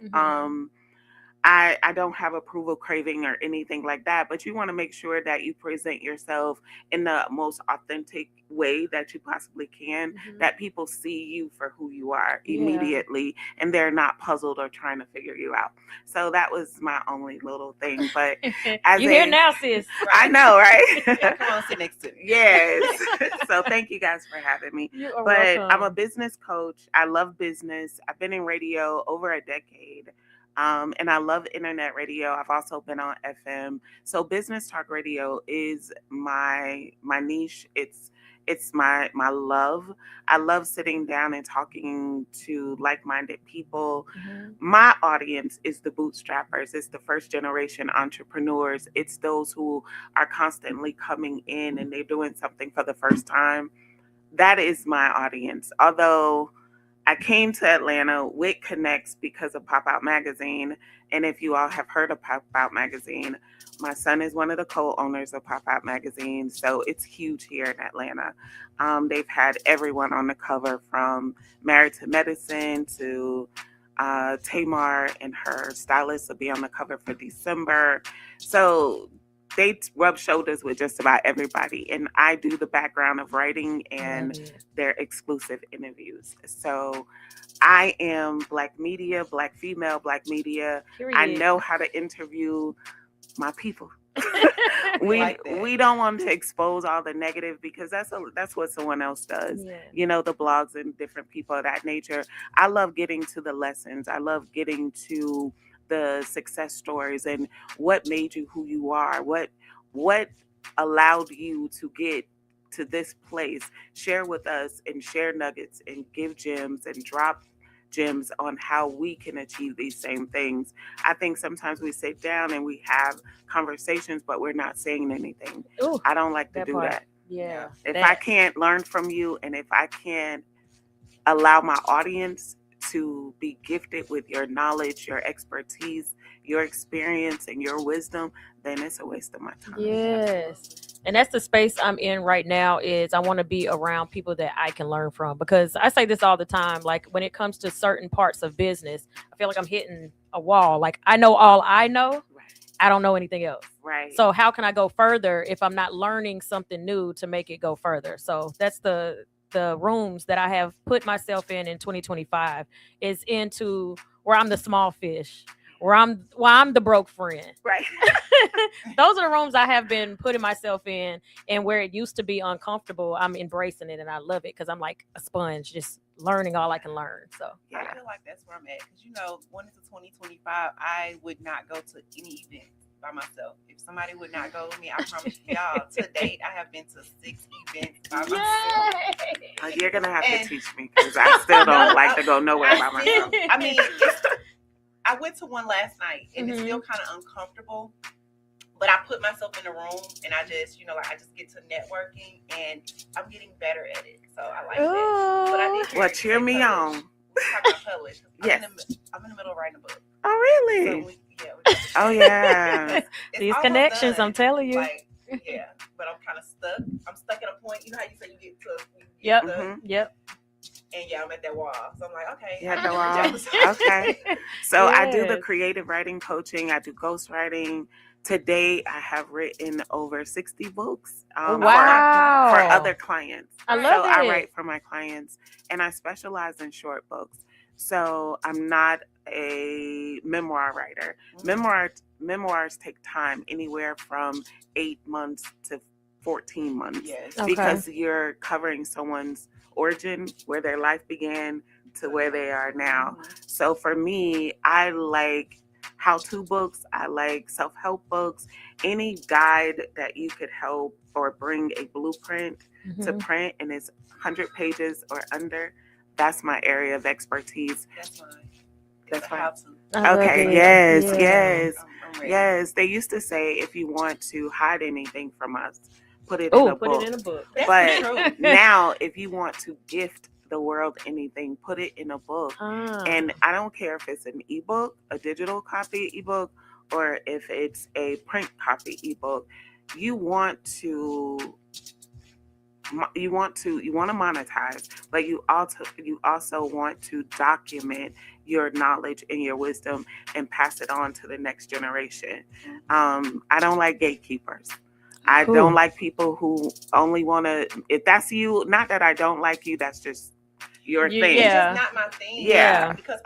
I don't have approval craving or anything like that, but you want to make sure that you present yourself in the most authentic way that you possibly can, that people see you for who you are immediately, and they're not puzzled or trying to figure you out. So that was my only little thing. But as you here now, sis. I know, right? Yeah, come on, sit next to me. Yes. So thank you guys for having me. You are But welcome. I'm a business coach. I love business. I've been in radio over a decade. And I love internet radio. I've also been on FM. So business talk radio is my niche. It's my love. I love sitting down and talking to like-minded people. My audience is the bootstrappers. It's the first generation entrepreneurs. It's those who are constantly coming in and they're doing something for the first time. That is my audience. Although I came to Atlanta with Connects because of Pop Out Magazine. And if you all have heard of Pop Out Magazine, my son is one of the co-owners of Pop Out Magazine. So it's huge here in Atlanta. They've had everyone on the cover from Married to Medicine to Tamar and her stylist will be on the cover for December. So they rub shoulders with just about everybody. And I do the background of writing and Love it. their exclusive interviews. So I am Black media, Black female, Black media. I Period. know how to interview my people. Like that. We don't want to expose all the negative because that's what someone else does. Yeah. You know, the blogs and different people of that nature. I love getting to the lessons. I love getting to the success stories and what made you who you are. What allowed you to get to this place. Share with us and share nuggets and give gems and drop gems on how we can achieve these same things. I think sometimes we sit down and we have conversations, but we're not saying anything. Ooh, I don't like to that do part. that. Yeah. If that. I can't learn from you and if I can't allow my audience to be gifted with your knowledge, your expertise, your experience, and your wisdom, then it's a waste of my time. Yes. And that's the space I'm in right now is I want to be around people that I can learn from because I say this all the time. Like when it comes to certain parts of business, I feel like I'm hitting a wall. Like I know all I know. Right. I don't know anything else. Right. So how can I go further if I'm not learning something new to make it go further? So that's the rooms that I have put myself in 2025 is into where I'm the small fish, where I'm the broke friend. Right. Those are the rooms I have been putting myself in, and where it used to be uncomfortable, I'm embracing it and I love it because I'm like a sponge, just learning all I can learn. So Yeah. I feel like that's where I'm at because going into 2025, I would not go to any event by myself. If somebody would not go with me, I promise y'all, to date, I have been to 6 events by myself. Yay! You're gonna have to teach me because I still don't like to go nowhere by myself. I mean, I went to one last night and it's still kind of uncomfortable, but I put myself in the room and I just, I just get to networking and I'm getting better at it. So I like that. But I did hear Well, you cheer say me publish. on. We're talking about publish. Yes. I'm in the middle of writing a book. Oh, really? So we just- Oh, yeah. It's These almost connections, done. I'm telling you. Like, yeah, but I'm kind of stuck. I'm stuck at a point. You know how you say you get to Yep. stuck? Yep. And yeah, I'm at that wall. So I'm like, okay. Yeah, I the can wall. do this. Okay. So I do the Yes. creative writing coaching. I do ghostwriting. Today, I have written over 60 books Wow. for other clients. I love so it. I write for my clients, and I specialize in short books. So I'm not a memoir writer. Memoirs take time, anywhere from 8 months to 14 months, Yes. Okay. because you're covering someone's origin, where their life began to where they are now. So for me, I like how-to books. I like self-help books. Any guide that you could help or bring a blueprint to Mhm. print and it's 100 pages or under, that's my area of expertise. That's mine. That's It's a fine. how-to. I love Okay, it. yes, Yeah. yes, I'm ready. yes. They used to say if you want to hide anything from us, put it in Oh, a put book. it in a book. That's But true. now, if you want to gift the world anything, put it in a book. And I don't care if it's an ebook, a digital copy ebook, or if it's a print copy ebook. You want to monetize, but you also want to document your knowledge and your wisdom and pass it on to the next generation. I don't like gatekeepers. I Cool. don't like people who only want to, if that's you, not that I don't like you, that's just your thing. It's Yeah. just not my thing. Yeah. Because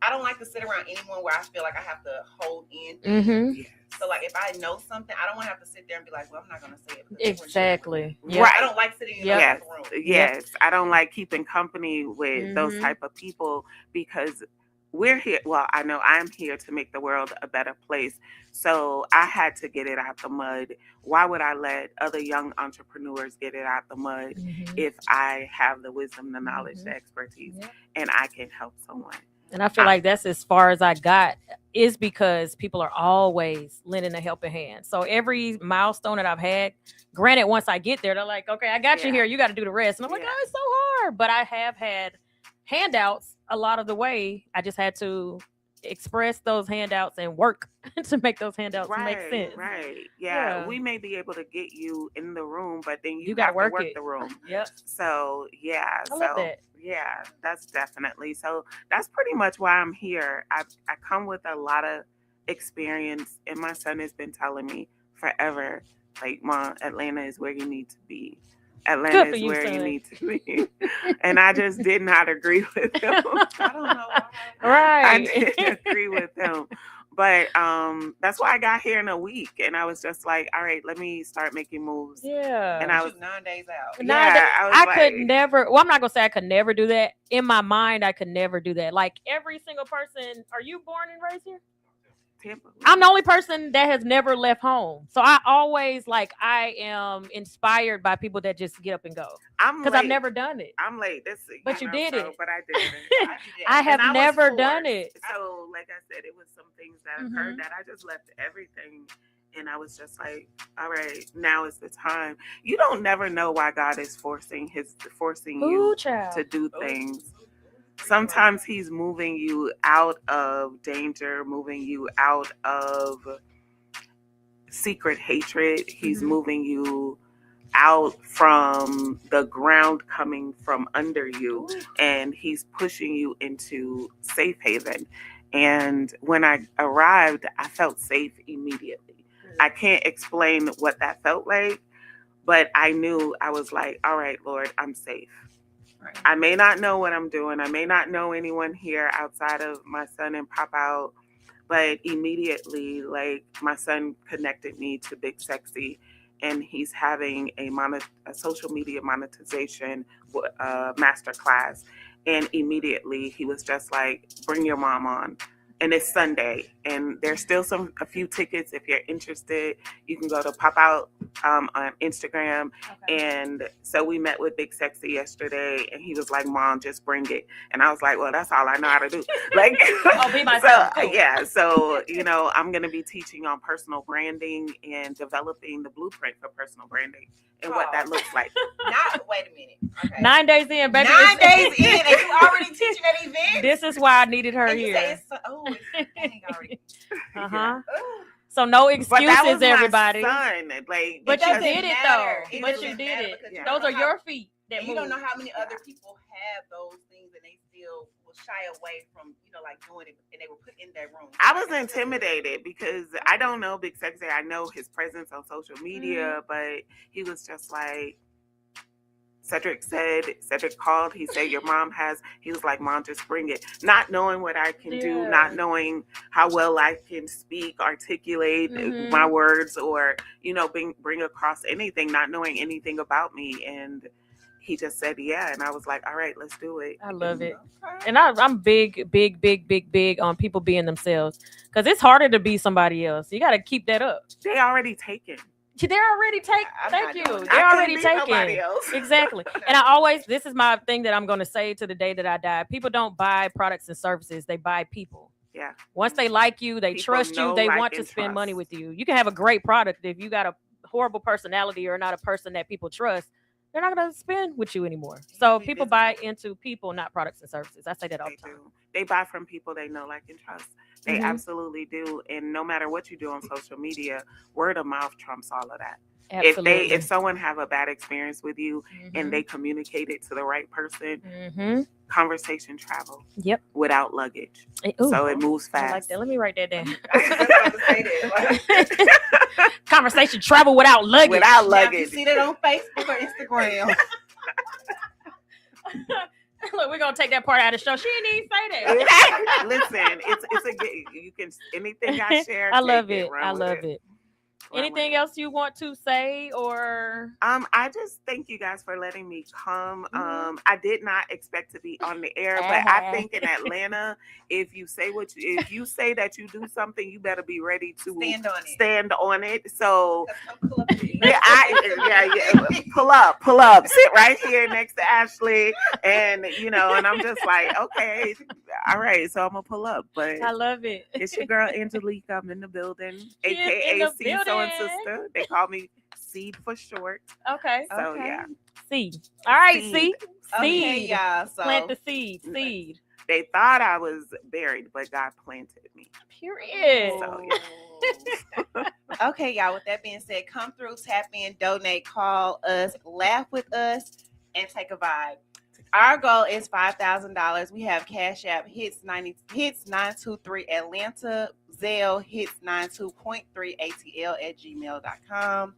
I don't like to sit around anyone where I feel like I have to hold in. Mm-hmm. So like if I know something, I don't want to have to sit there and be like, well, I'm not going to say it. because they weren't Exactly. sure. Yeah. Right. I don't like sitting in Yep. the room. Yes, I don't like keeping company with those Mhm. type of people because we're here. Well, I know I'm here to make the world a better place. So I had to get it out the mud. Why would I let other young entrepreneurs get it out the mud Mhm. if I have the wisdom, the knowledge, Mhm. the expertise, Yep. and I can help someone? And I feel like that's as far as I got is because people are always lending a helping hand. So every milestone that I've had, granted, once I get there, they're like, okay, I got you Yeah. here. You got to do the rest. And I'm like, Yeah. oh, it's so hard. But I have had handouts a lot of the way. I just had to express those handouts and work to make those handouts make sense. Right. Yeah. Yeah. We may be able to get you in the room, but then you, You gotta have work to work it. the room. Yep. So yeah. I love that. Yeah, that's definitely. So that's pretty much why I'm here. I come with a lot of experience, and my son has been telling me, forever, like, Mom, Atlanta is where you need to be. Atlanta Good for is you, where you son. need to be. And I just did not agree with him. I don't know why. I Right. didn't agree with him. But that's why I got here in a week. And I was just like, all right, let me start making moves. Yeah. And I was, You 9 days out. yeah, I was I like, could never. Well, I'm not gonna say I could never do that. In my mind, I could never do that. Like every single person. Are you born and raised here? Tampa. I'm the only person that has never left home. So I always I am inspired by people that just get up and go. I'm Because I've late. never done it. I'm late. But you did it. But I did it. I have And was never forced. done it. So, like I said, it was some things that occurred that I just left everything. And I was just like, all right, now is the time. You don't never know why God is forcing Ooh, you child. to do things. Sometimes he's moving you out of danger, moving you out of secret hatred. He's moving you out from the ground coming from under you, and he's pushing you into safe haven. And when I arrived, I felt safe immediately. I can't explain what that felt like, but I knew, I was like, all right, Lord, I'm safe. Right. I may not know what I'm doing. I may not know anyone here outside of my son and Pop Out, but immediately, like, my son connected me to Big Sexy, and he's having a social media monetization masterclass. And immediately he was just like, bring your mom on. And it's Sunday, and there's still a few tickets. If you're interested, you can go to Pop Out on Instagram. Okay. And so we met with Big Sexy yesterday, and he was like, Mom, just bring it. And I was like, well, that's all I know how to do. Like, Oh, be myself. so, Cool. yeah. So, I'm going to be teaching on personal branding and developing the blueprint for personal branding and what that looks like. Wait a minute. Okay. 9 days in, baby. 9 days in, and you already teaching at events? This is why I needed her And you say here. it's dang, already. Uh-huh. Ooh. So no But that was excuses, my everybody. son. Like, But you because- did it matter. though. It But doesn't you did matter it. because you Those don't are know your feet that And you don't move. know how many other people have those things and they still will shy away from, like doing it, and they were put in that room. I was intimidated because I don't know Big Sexy. I know his presence on social media, but he was just like, Cedric called, he said, your mom has, he was like, Mom, just bring it. Not knowing what I can do, Yeah. not knowing how well I can speak, articulate my words, or, bring across anything, not knowing anything about me. And he just said, yeah. And I was like, all right, let's do it. I love it. And I'm big on people being themselves. Because it's harder to be somebody else. You got to keep that up. They already taken. They're already taken. I'm Thank not you. doing it. They're I couldn't already be nobody taken. else. Exactly. And I always, this is my thing that I'm going to say to the day that I die. People don't buy products and services. They buy people. Yeah. Once they like you, they People trust you, know, they like, want to and spend money trust. with you. You can have a great product. If you got a horrible personality or not a person that people trust, they're not going to spend with you anymore. So people buy into people, not products and services. I say that all the They time. do. They buy from people they know, like, and trust. They absolutely do. And no matter what you do on social media, word of mouth trumps all of that. Absolutely. If someone have a bad experience with you and they communicate it to the right person, conversation travel. Yep. Without luggage. Ooh, So it moves I fast. like that. Let me write that down. I was just about to say that. Conversation travel without luggage. Without Now, if you luggage. see that on Facebook or Instagram. Look, we're gonna take that part out of the show. She didn't even say that. Listen, it's a good. You can anything I share. I love take it. run I with love it. Run Anything with it. else you want to say or? I just thank you guys for letting me come. I did not expect to be on the air, but I think in Atlanta, if you say that you do something, you better be ready to stand on it. So pull up, sit right here next to Ashley, and and I'm just like, okay, all right, so I'm gonna pull up. But I love it. it's your girl Angelica. I'm in the building, She is in aka the C So and building. Sister. They call me Seed for short. Okay. So yeah. Seed. All right, Seed. seed. Okay, Seed. y'all. So Plant the seed. Seed. They thought I was buried, but God planted me. Period. So okay, y'all. With that being said, come through, tap in, donate, call us, laugh with us, and take a vibe. Our goal is $5,000. We have Cash App HITS923 Atlanta, Zelle HITS92.3 ATL@gmail.com.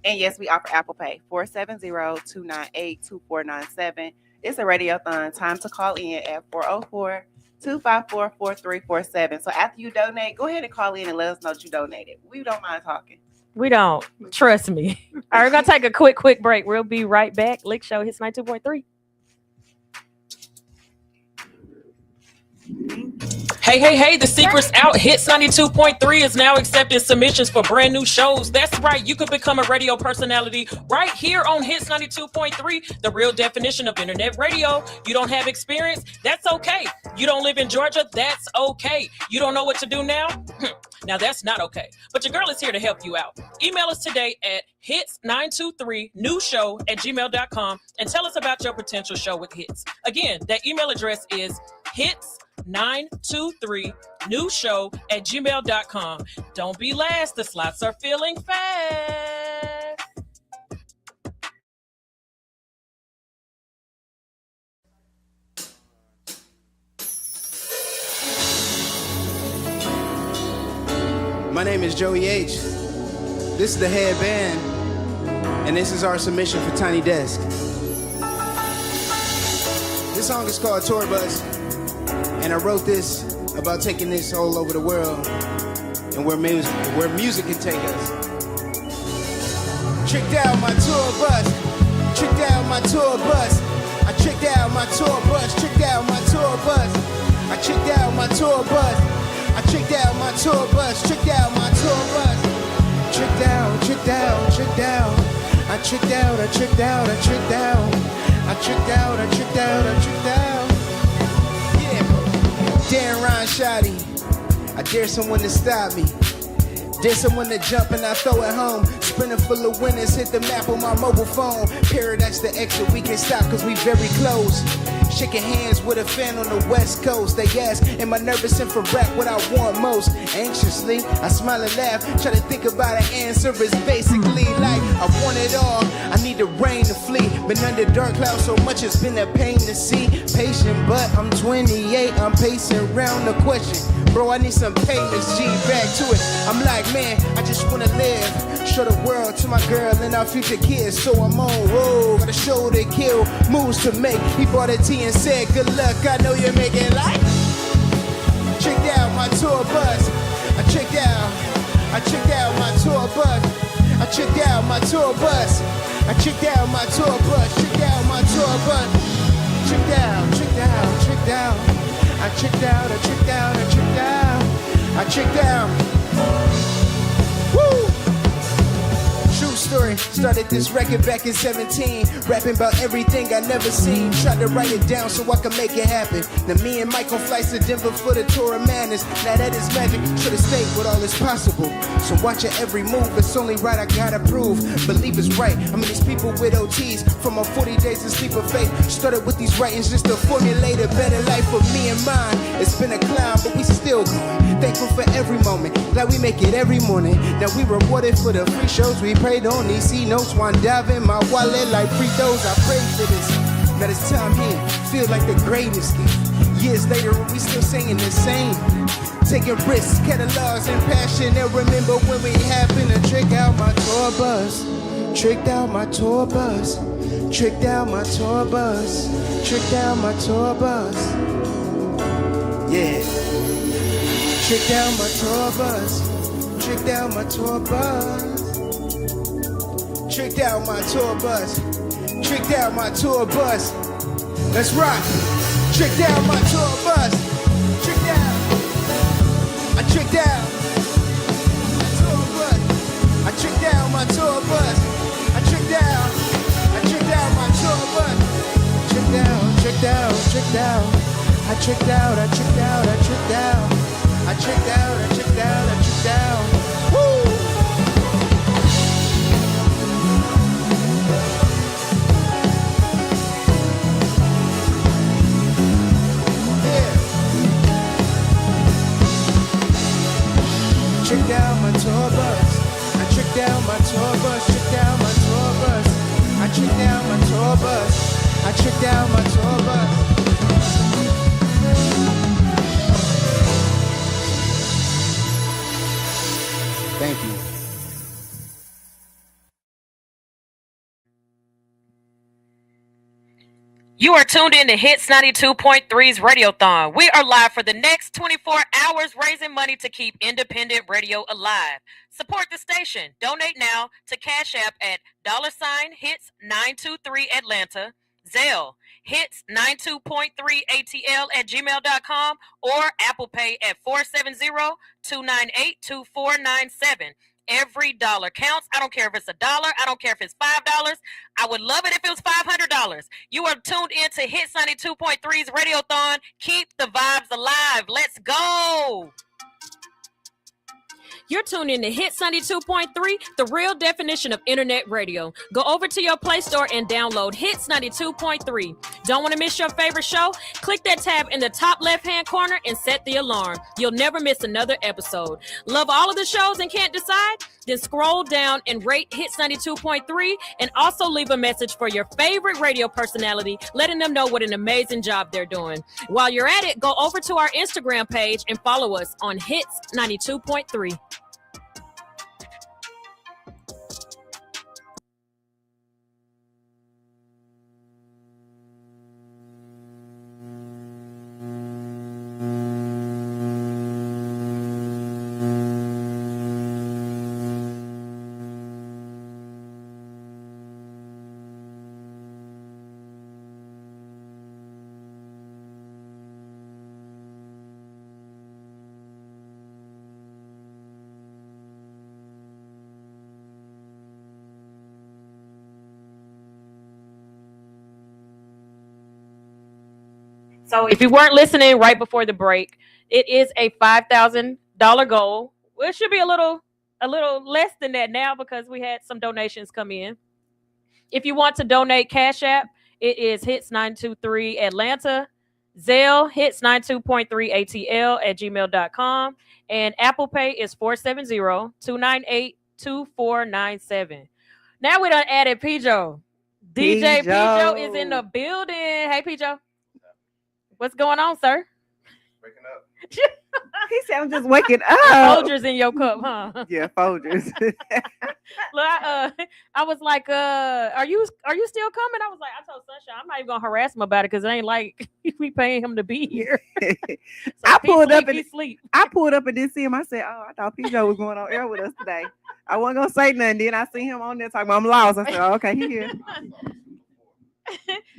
And yes, we offer Apple Pay 470-298-2497. It's a radiothon. Time to call in at 404-254-4347. So after you donate, go ahead and call in and let us know that you donated. We don't mind talking. We don't. Trust me. All right, we're going to take a quick break. We'll be right back. L.I.C.K Show Hits 92.3. Hey, the secret's out. Hits 92.3 is now accepting submissions for brand new shows. That's right. You could become a radio personality right here on Hits 92.3, the real definition of internet radio. You don't have experience? That's okay. You don't live in Georgia? That's okay. You don't know what to do now? Now that's not okay. But your girl is here to help you out. Email us today at hits923newshow@gmail.com and tell us about your potential show with Hits. Again, that email address is hits923newshow@gmail.com. Don't be last. The slots are filling fast. My name is Joey H. This is the headband, and this is our submission for Tiny Desk. This song is called Tour Bus, and I wrote this about taking this all over the world and where music can take us. Tricked out my tour bus, tricked out my tour bus. I tricked out my tour bus, tricked out my tour bus. I tricked out my tour bus. I tricked out my tour bus, tricked out my tour bus. Tricked out, tricked out, tricked out. I tricked out, I tricked out, I tricked out. I tricked out, I tricked out, I tricked out. Yeah. Darren Ryan Shoddy. I dare someone to stop me. Dare someone to jump and I throw it home. Sprinting full of winners, hit the map on my mobile phone. Paradise the exit, we can't stop cause we very close. Shaking hands with a fan on the west coast. They ask, am I nervous and for rap what I want most? Anxiously, I smile and laugh. Try to think about an answer. It's basically like, I want it all. I need the rain to flee. Been under dark clouds so much it's been a pain to see. Patient, but I'm 28. I'm pacing around the question. Bro, I need some payments, G, back to it. I'm like, man, I just wanna live. Show the world to my girl and our future kids. So I'm on road, got a show to kill, moves to make. He bought a tea and said, good luck, I know you're making life. Checked out my tour bus. I checked out my tour bus. I checked out my tour bus. I checked out my tour bus. Checked out my tour bus. Checked out, checked out, checked out. I checked out, I checked out, I checked out. I checked out. Woo! True story, started this record back in 17. Rapping about everything I never seen. Tried to write it down so I could make it happen. Then me and Mike on flights to Denver for the tour of madness. Now that is magic, should've stayed with all is possible. So watch your every move, it's only right, I gotta prove. Believe it's right, I mean these people with OTs. From my 40 days of sleep of faith. Started with these writings just to formulate a better life for me and mine. It's been a climb, but we still going. Thankful for every moment, glad we make it every morning. Now we rewarded for the free shows we prayed on. These C-notes, one dive in my wallet like free throws. I prayed for this. Now this time here, feel like the greatest. Years later, we still singing the same. Taking risks, catalogs and passion. And remember when we happened to trick out my tour bus. Tricked out my tour bus. Tricked out my tour bus. Tricked out my tour bus. Yeah. Tricked out my tour bus. Tricked out my tour bus. Tricked out my tour bus. Tricked out my tour bus. Let's rock. Tricked out my tour bus. Tricked out. I tricked out. Tour bus. I tricked out my tour bus. I tricked out. I tricked out my tour bus. Tricked out. Tricked out. Tricked out. I tricked out. I tricked out. I tricked out. I tricked out. I tricked out. I tricked out. Woo! Tricked out my tour bus. I tricked out my tour bus. Tricked out my tour bus. I tricked out my tour bus. I I tricked out my tour bus. Thank you. You are tuned in to Hits 92.3's Radiothon. We are live for the next 24 hours raising money to keep independent radio alive. Support the station. Donate now to Cash App at $HITS923 Atlanta, Zelle, HITS92.3ATL@gmail.com, or Apple Pay at 470-298-2497. Every dollar counts. I don't care if it's $1. I don't care if it's $5. I would love it if it was $500. You are tuned in to Hits 92.3's Radiothon. Keep the vibes alive. Let's go. You're tuned in to Hits 92.3, the real definition of internet radio. Go over to your Play Store and download Hits 92.3. Don't want to miss your favorite show? Click that tab in the top left-hand corner and set the alarm. You'll never miss another episode. Love all of the shows and can't decide? Then scroll down and rate Hits 92.3 and also leave a message for your favorite radio personality, letting them know what an amazing job they're doing. While you're at it, go over to our Instagram page and follow us on Hits 92.3. So if you weren't listening right before the break, it is a $5,000 goal. Well, it should be a little less than that now because we had some donations come in. If you want to donate Cash App, it is Hits923 Atlanta, Zelle, Hits92.3ATL@gmail.com, and Apple Pay is 470-298-2497. Now we done added Pijo. DJ Pijo is in the building. Hey, Pijo. What's going on, sir? Waking up. He said, I'm just waking up. Folgers in your cup, huh? Yeah, Folgers. Look, I was like, are you still coming? I was like, I told Sunshine, I'm not even gonna harass him about it because it ain't like we paying him to be here. So I pulled up and sleep. didn't see him. I said, oh, I thought Pijo was going on air with us today. I wasn't gonna say nothing. Then I see him on there talking about I'm lost. I said, oh, okay, he here.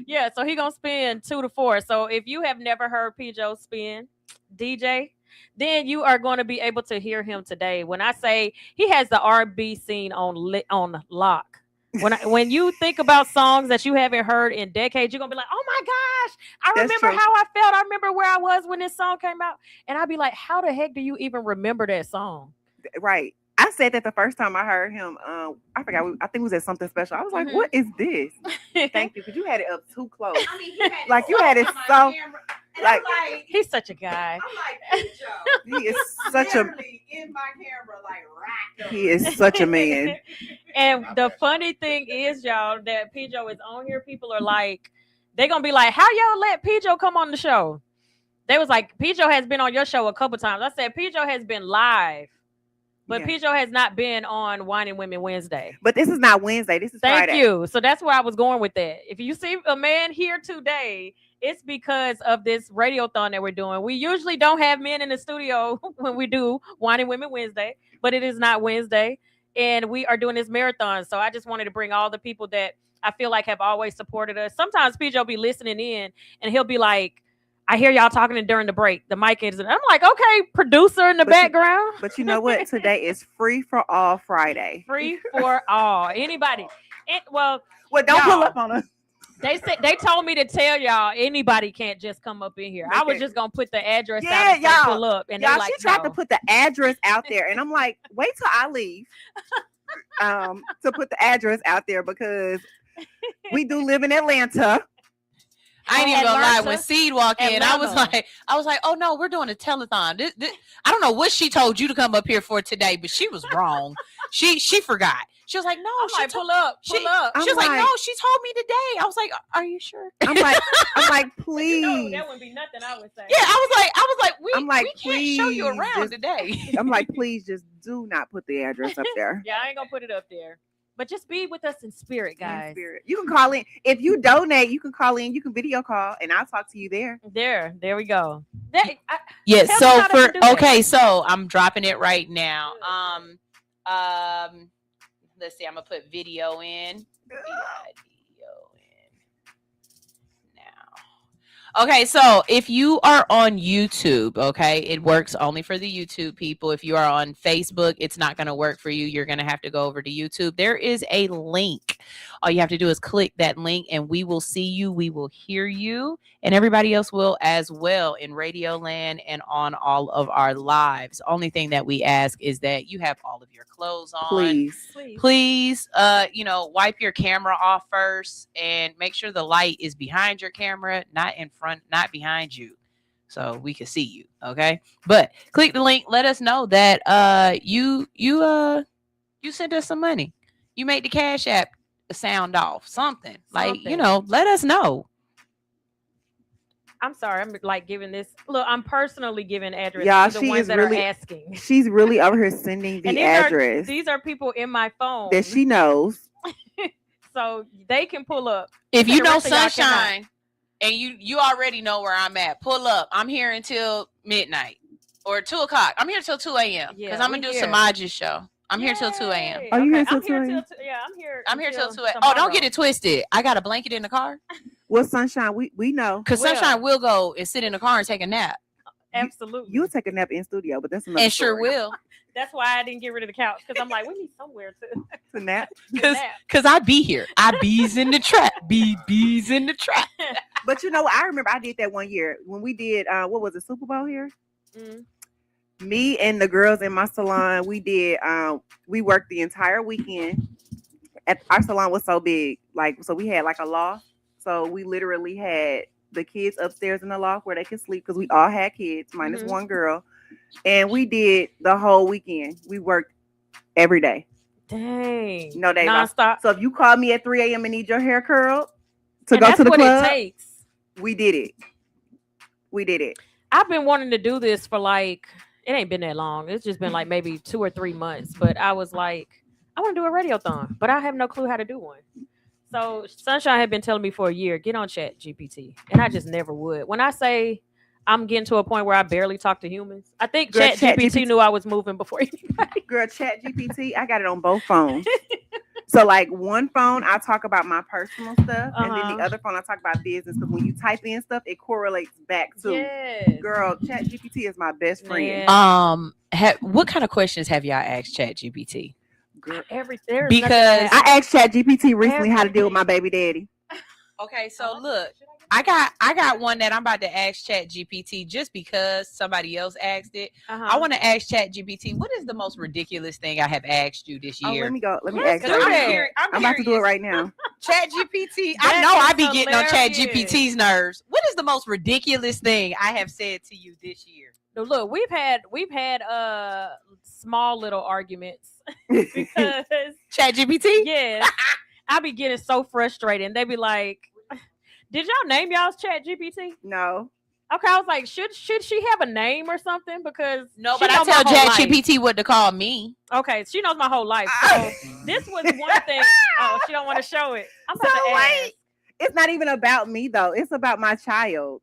Yeah, so he gonna spin 2 to 4. So if you have never heard Pijo spin DJ, then you are going to be able to hear him today. When I say he has the R&B scene on lock. When you think about songs that you haven't heard in decades, you're gonna be like, oh my gosh, I remember how I felt. I remember where I was when this song came out. And I'd be like, how the heck do you even remember that song? Right. I said that the first time I heard him. I forgot. I think it was at Something Special. I was like, "What is this?" Thank you, because you had it up too close. I mean, he had like you had it so. Like he's such a guy. I'm like, Pijo. He is such a. In my camera, like right. He is such a man. And the funny thing is, y'all, that Pijo is on here. People are like, they're gonna be like, "How y'all let Pijo come on the show?" They was like, "Pijo has been on your show a couple times." I said, "Pijo has been live." But yeah. Pijo has not been on Wine and Women Wednesday. But this is not Wednesday. This is Friday. Thank you. So that's where I was going with that. If you see a man here today, it's because of this radiothon that we're doing. We usually don't have men in the studio when we do Wine and Women Wednesday, but it is not Wednesday. And we are doing this marathon. So I just wanted to bring all the people that I feel like have always supported us. Sometimes Pijo be listening in and he'll be like, I hear y'all talking during the break. The mic is. I'm like, okay, producer in the background. But you know what? Today is Free for All Friday. Free for all. Anybody. Well, don't pull up on us. They told me to tell y'all anybody can't just come up in here. Okay. I was just gonna put the address out and y'all pull up. And y'all, like, she tried to put the address out there, and I'm like, wait till I leave to put the address out there because we do live in Atlanta. I ain't even gonna lie. When Seed walked in, I was like, oh no, we're doing a telethon. This, I don't know what she told you to come up here for today, but she was wrong. She forgot. She was like, no, I'm she like, told pull up. she was like, no, she told me today. I was like, are you sure? I'm like, You please. know, that wouldn't be nothing I would say. Yeah, I was like, I'm like, we can't show you please, around just- today. I'm like, please just do not put the address up there. Yeah, I ain't gonna put it up there. But just be with us in spirit, In guys. spirit. You can call in. If you donate, you can call in. You can video call, and I'll talk to you there. There we go. Yeah, Tell so them how they can do that. okay, so I'm dropping it right now. Let's see, I'm gonna put video in. Video in now. Okay, so if you are on YouTube, okay, it works only for the YouTube people. If you are on Facebook, it's not gonna work for you. You're gonna have to go over to YouTube. There is a link. All you have to do is click that link, and we will see you, we will hear you, and everybody else will as well in Radio Land and on all of our lives. Only thing that we ask is that you have all of your clothes on. Please, wipe your camera off first and make sure the light is behind your camera, not in front, not behind you, so we can see you. Okay, but click the link. Let us know that you sent us some money. You made the Cash App sound off. Something. Like, let us know. I'm sorry. I'm like giving this. Look, I'm personally giving addresses Y'all, to the she ones is that really are asking. She's really over here sending the And address these are people in my phone that she knows. so they can pull up. If you The know rest of y'all Sunshine and you already know where I'm at, pull up. I'm here until midnight or 2 o'clock. I'm here till 2 a.m. because Yeah, I'm gonna do we here. Samaj's show. I'm here till 2 a.m. Yay. Are you here Okay, till I'm 2 a.m.? Yeah, I'm here. I'm here till until 2 a.m. Oh, don't get tomorrow. it twisted. I got a blanket in the car Well, Sunshine, we know. because Well. Sunshine will go and sit in the car and take a nap, Absolutely. You'll take a nap in studio, but that's another and sure story. will. That's why I didn't get rid of the couch because I'm like, we need somewhere to To nap. nap. Because I be here. I bees in the trap. Bees in the trap. But I remember I did that one year when we did what was it, Super Bowl here? Mm. Me and the girls in my salon, we did we worked the entire weekend. Our salon was so big, so we had like a loft. So we literally had the kids upstairs in the loft where they could sleep because we all had kids minus Mhm. one girl. And we did the whole weekend. We worked every day. Dang. No days off. Nonstop. So if you call me at 3 a.m. and need your hair curled to And go that's to the what club, it takes. we did it. We did it. I've been wanting to do this for it ain't been that long. It's just been like maybe 2 or 3 months. But I was like, I want to do a radiothon, but I have no clue how to do one. So Sunshine had been telling me for a year, get on Chat GPT. And I just never would. When I say I'm getting to a point where I barely talk to humans, I think Girl, Chat GPT knew I was moving before anybody. Girl, Chat GPT, I got it on both phones. So one phone, I talk about my personal stuff, and then the other phone, I talk about business. Because when you type in stuff, it correlates back to. Yes. Girl, Chat GPT is my best friend. Man. What kind of questions have y'all asked ChatGPT? Girl, There's Because nothing to ask. I asked Chat GPT recently how to deal with my baby daddy. Okay, so look, I got one that I'm about to ask ChatGPT just because somebody else asked it. I want to ask ChatGPT, what is the most ridiculous thing I have asked you this year? Let me go. Let me Let's ask do you. that. I'm about to do it right now. ChatGPT. That I know I is be getting on hilarious. ChatGPT's nerves. What is the most ridiculous thing I have said to you this year? No, look, we've had small little arguments because ChatGPT? yes, I be getting so frustrated. And they be like, "Did y'all name y'all's Chat GPT?" No. Okay, I was like, should she have a name or something? Because No, she but I knows tell my whole life. ChatGPT what to call me. Okay, she knows my whole life. So this was one thing. Oh, she don't want to show it. I'm about to ask. It's not even about me though. It's about my child.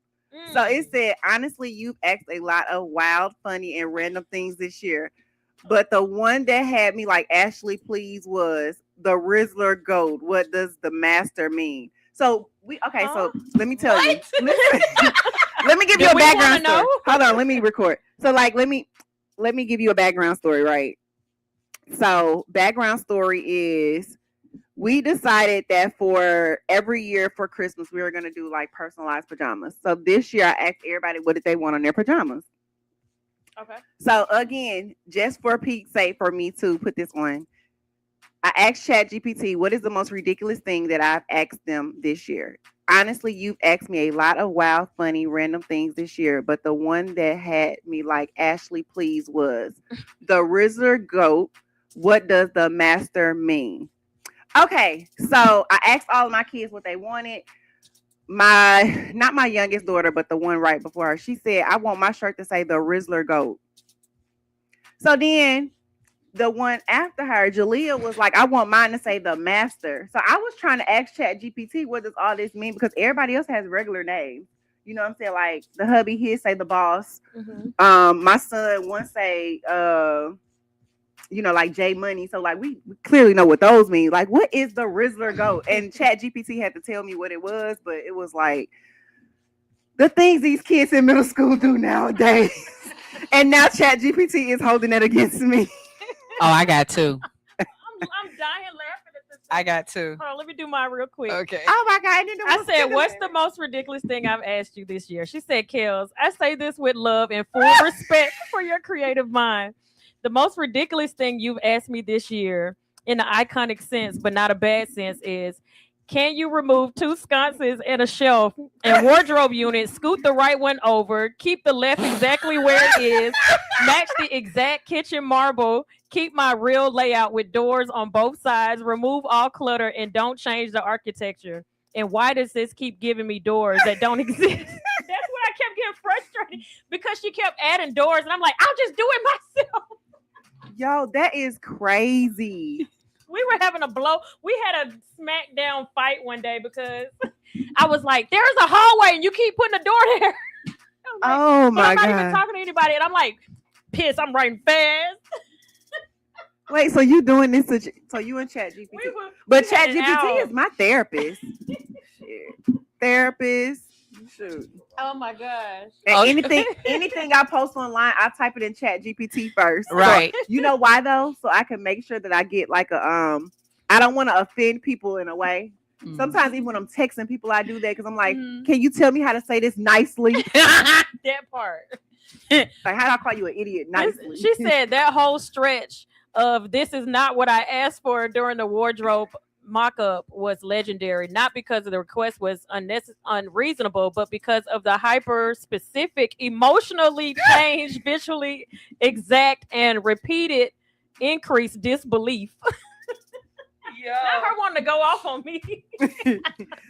So Mm. it said, honestly, you've asked a lot of wild, funny, and random things this year. But the one that had me like, Ashley, please, was the Rizzler Goat. What does the master mean? So so let me tell you. Listen, let me give Do you a we background wanna story. know? Hold on, let me record. So let me give you a background story, right? So background story is we decided that for every year for Christmas, we were going to do personalized pajamas. So this year I asked everybody what did they want on their pajamas. Okay. So again, just for Pete's sake, for me to put this on, I asked ChatGPT, what is the most ridiculous thing that I've asked them this year? Honestly, you've asked me a lot of wild, funny, random things this year, but the one that had me like, Ashley, please, was the Rizzler Goat. What does the master mean? Okay, so I asked all of my kids what they wanted. Not my youngest daughter, but the one right before her. She said, I want my shirt to say the Rizzler Goat. So then the one after her, Jalea, was like, I want mine to say the master. So I was trying to ask ChatGPT, what does all this mean? Because everybody else has regular names. You know what I'm saying? Like the hubby, he'd say the boss. My son once say, like J Money. So like we clearly know what those mean. Like, what is the Rizzler Goat? And ChatGPT had to tell me what it was, but it was like the things these kids in middle school do nowadays. And now ChatGPT is holding that against me. Oh, I got two. I'm dying laughing at this. I got two. Hold on, let me do mine real quick. Okay. Oh my God. I said, what's the most ridiculous thing I've asked you this year? She said, KELZ, I say this with love and full respect for your creative mind. The most ridiculous thing you've asked me this year in an iconic sense, but not a bad sense, is can you remove 2 sconces and a shelf and wardrobe unit, scoot the right one over, keep the left exactly where it is, match the exact kitchen marble, keep my real layout with doors on both sides, remove all clutter, and don't change the architecture? And why does this keep giving me doors that don't exist? That's what I kept getting frustrated because she kept adding doors, and I'm like, I'll just do it myself. Yo, that is crazy. We were having we had a smackdown fight one day because I was like, there's a hallway and you keep putting a door there. Like, oh my I'm not even God. talking to anybody. And I'm like, pissed, I'm writing fast. Wait, so you doing this? So you and ChatGPT? But ChatGPT is my therapist. Shit. Therapist. Shoot. Oh my gosh. And anything I post online, I type it in ChatGPT first. Right. So, you know why though? So I can make sure that I get like I don't want to offend people in a way. Sometimes even when I'm texting people, I do that because I'm like, can you tell me how to say this nicely? That part. Like, how do I call you an idiot nicely? She said that whole stretch of this is not what I asked for during the wardrobe mock-up was legendary, not because of the request was unreasonable, but because of the hyper specific, emotionally changed, visually exact, and repeated increased disbelief. Not her wanting to go off on me.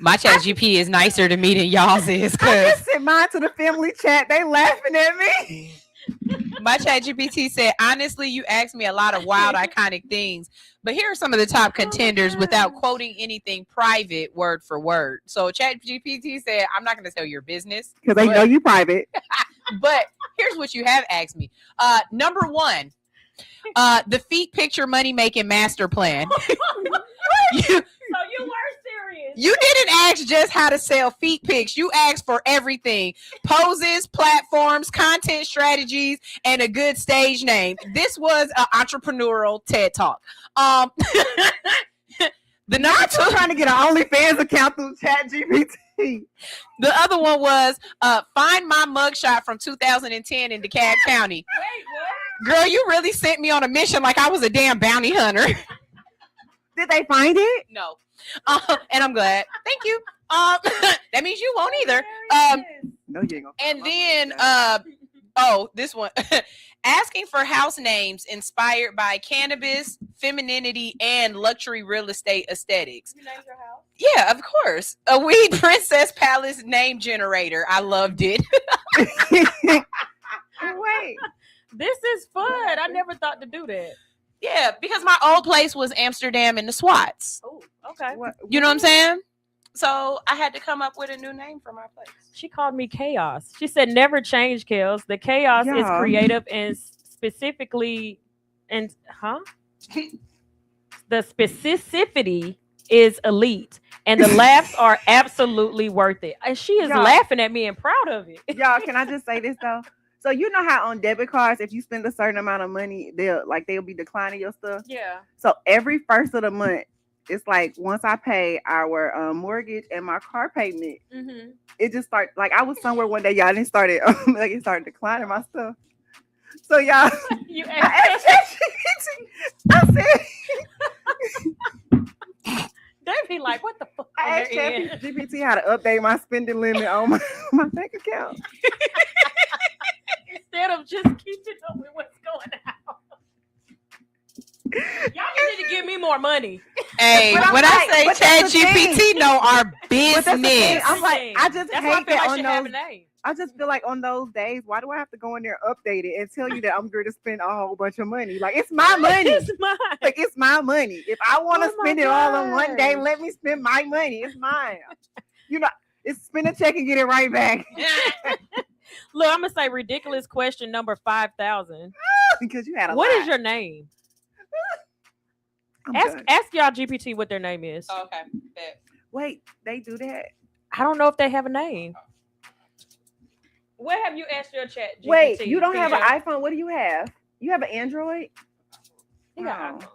My ChatGPT is nicer to me than y'all's is. I just sent mine to the family chat. They laughing at me. My ChatGPT said, honestly, you asked me a lot of wild, iconic things, but here are some of the top contenders without quoting anything private word for word. So ChatGPT said, I'm not going to tell your business. Because they know you private. But here's what you have asked me. Number 1, the feet picture money-making master plan. So you were serious. You didn't ask just how to sell feet pics. You asked for everything. Poses, platforms, content strategies, and a good stage name. This was an entrepreneurial TED Talk. The number 2, trying to get an OnlyFans account through ChatGPT. The other one was find my mugshot from 2010 in DeKalb County. Wait, what? Girl, you really sent me on a mission like I was a damn bounty hunter. Did they find it? No. And I'm glad. Thank you. That means you won't either. No, you ain't gonna. And then, this one. Asking for house names inspired by cannabis, femininity, and luxury real estate aesthetics. You named your house? Yeah, of course. A Weed Princess Palace name generator. I loved it. Wait. This is fun. I never thought to do that. Yeah, because my old place was Amsterdam in the Swats. Oh, okay. You know what I'm saying? So I had to come up with a new name for my place. She called me Chaos. She said, never change, KELZ. The chaos is creative and specifically, the specificity is elite. And the laughs are absolutely worth it. And she is laughing at me and proud of it. Y'all, can I just say this though? So you know how on debit cards, if you spend a certain amount of money, they'll be declining your stuff. Yeah. So every first of the month, it's like once I pay our mortgage and my car payment, it just started. Like I was somewhere one day, y'all, and it started it started declining my stuff. So y'all, I said, they be like, what the fuck? I asked ChatGPT how to update my spending limit on my bank account. Instead of just keeping up with what's going on. Y'all need to give me more money. Hey, But I'm when like, I but say that's the ChatGPT know our But that's the thing. business. I'm like, I just That's why I hate feel that like on she have a those. name. I just feel like on those days, why do I have to go in there, update it, and tell you that I'm going to spend a whole bunch of money? Like, it's my money. It's mine. Like, it's my money. If I want to Oh my spend it all on one day, gosh. let me spend my money. It's mine. You know, it's spend a check and get it right back. Look, I'm gonna say ridiculous question number 5,000. Because you had a What lot. is your name? I'm Ask done. y'all GPT what their name is. Okay. Wait, they do that? I don't know if they have a name. What have you asked your chat GPT? Wait, you don't have an Peter? iPhone. What do you have? You have an Android? You got an Oh. iPhone.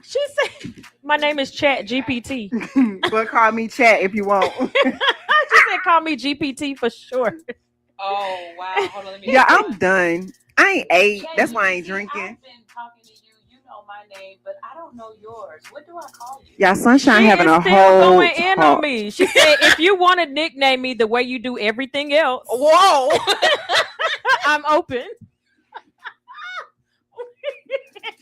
She said, "My name is Chat GPT." But call me chat if you want. She said, "Call me GPT for sure." Oh wow. Hold on, let me Yeah, I'm done. I ain't ate. That's why I ain't drinking. I've been talking to you. You know my name, but I don't know yours. What do I call you? Yeah, Sunshine She having is a still whole going in on talk. me. She said, "If you want to nickname me the way you do everything else, Whoa. I'm open."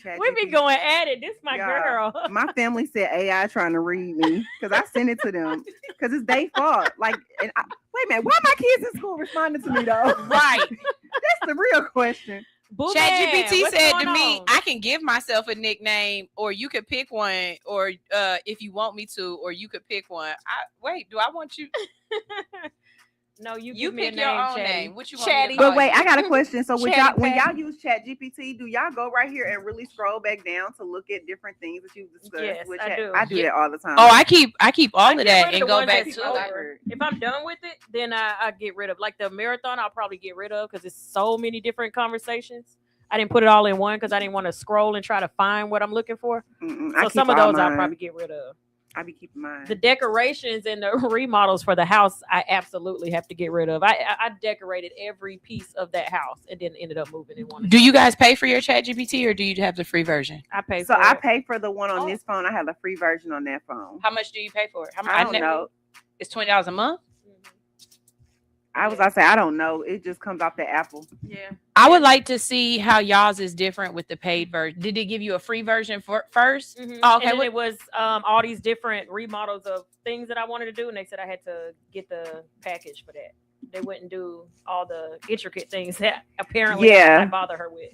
Chat We be GPT. going at it. This my Yeah. girl. My family said AI trying to read me because I sent it to them because it's their fault. Like, wait a minute, why my kids in school responding to me though? Right. That's the real question. Boo man, ChatGPT what's said going to me, on? I can give myself a nickname, or you could pick one, or if you want me to, or you could pick one. Do I want you? No, you You give me a pick your name, own Chatty. name. What you want Chatty. me to call But wait, you? I got a question. So with Chatty y'all, when Patty. y'all use ChatGPT, do y'all go right here and really scroll back down to look at different things that you've discussed? Yes, with I Chat? do. I do that all the time. Oh, I keep all I of get that rid of and the go ones back that's to over. it. If I'm done with it, then I get rid of. Like the marathon, I'll probably get rid of because it's so many different conversations. I didn't put it all in one because I didn't want to scroll and try to find what I'm looking for. I So keep some of all those I'll mine. probably get rid of. I be keeping mine. The decorations and the remodels for the house, I absolutely have to get rid of. I decorated every piece of that house and then ended up moving in one. Do you guys pay for your ChatGPT, or do you have the free version? I pay So for I it. pay for the one on this phone. I have a free version on that phone. How much do you pay for it? How much? I don't know. It's $20 a month. I was about to say I don't know. It just comes off the Apple. Yeah. I would like to see how y'all's is different with the paid version. Did it give you a free version first? Mm-hmm. Oh, okay. And then it was all these different remodels of things that I wanted to do, and they said I had to get the package for that. They wouldn't do all the intricate things that apparently Yeah. I bother her with.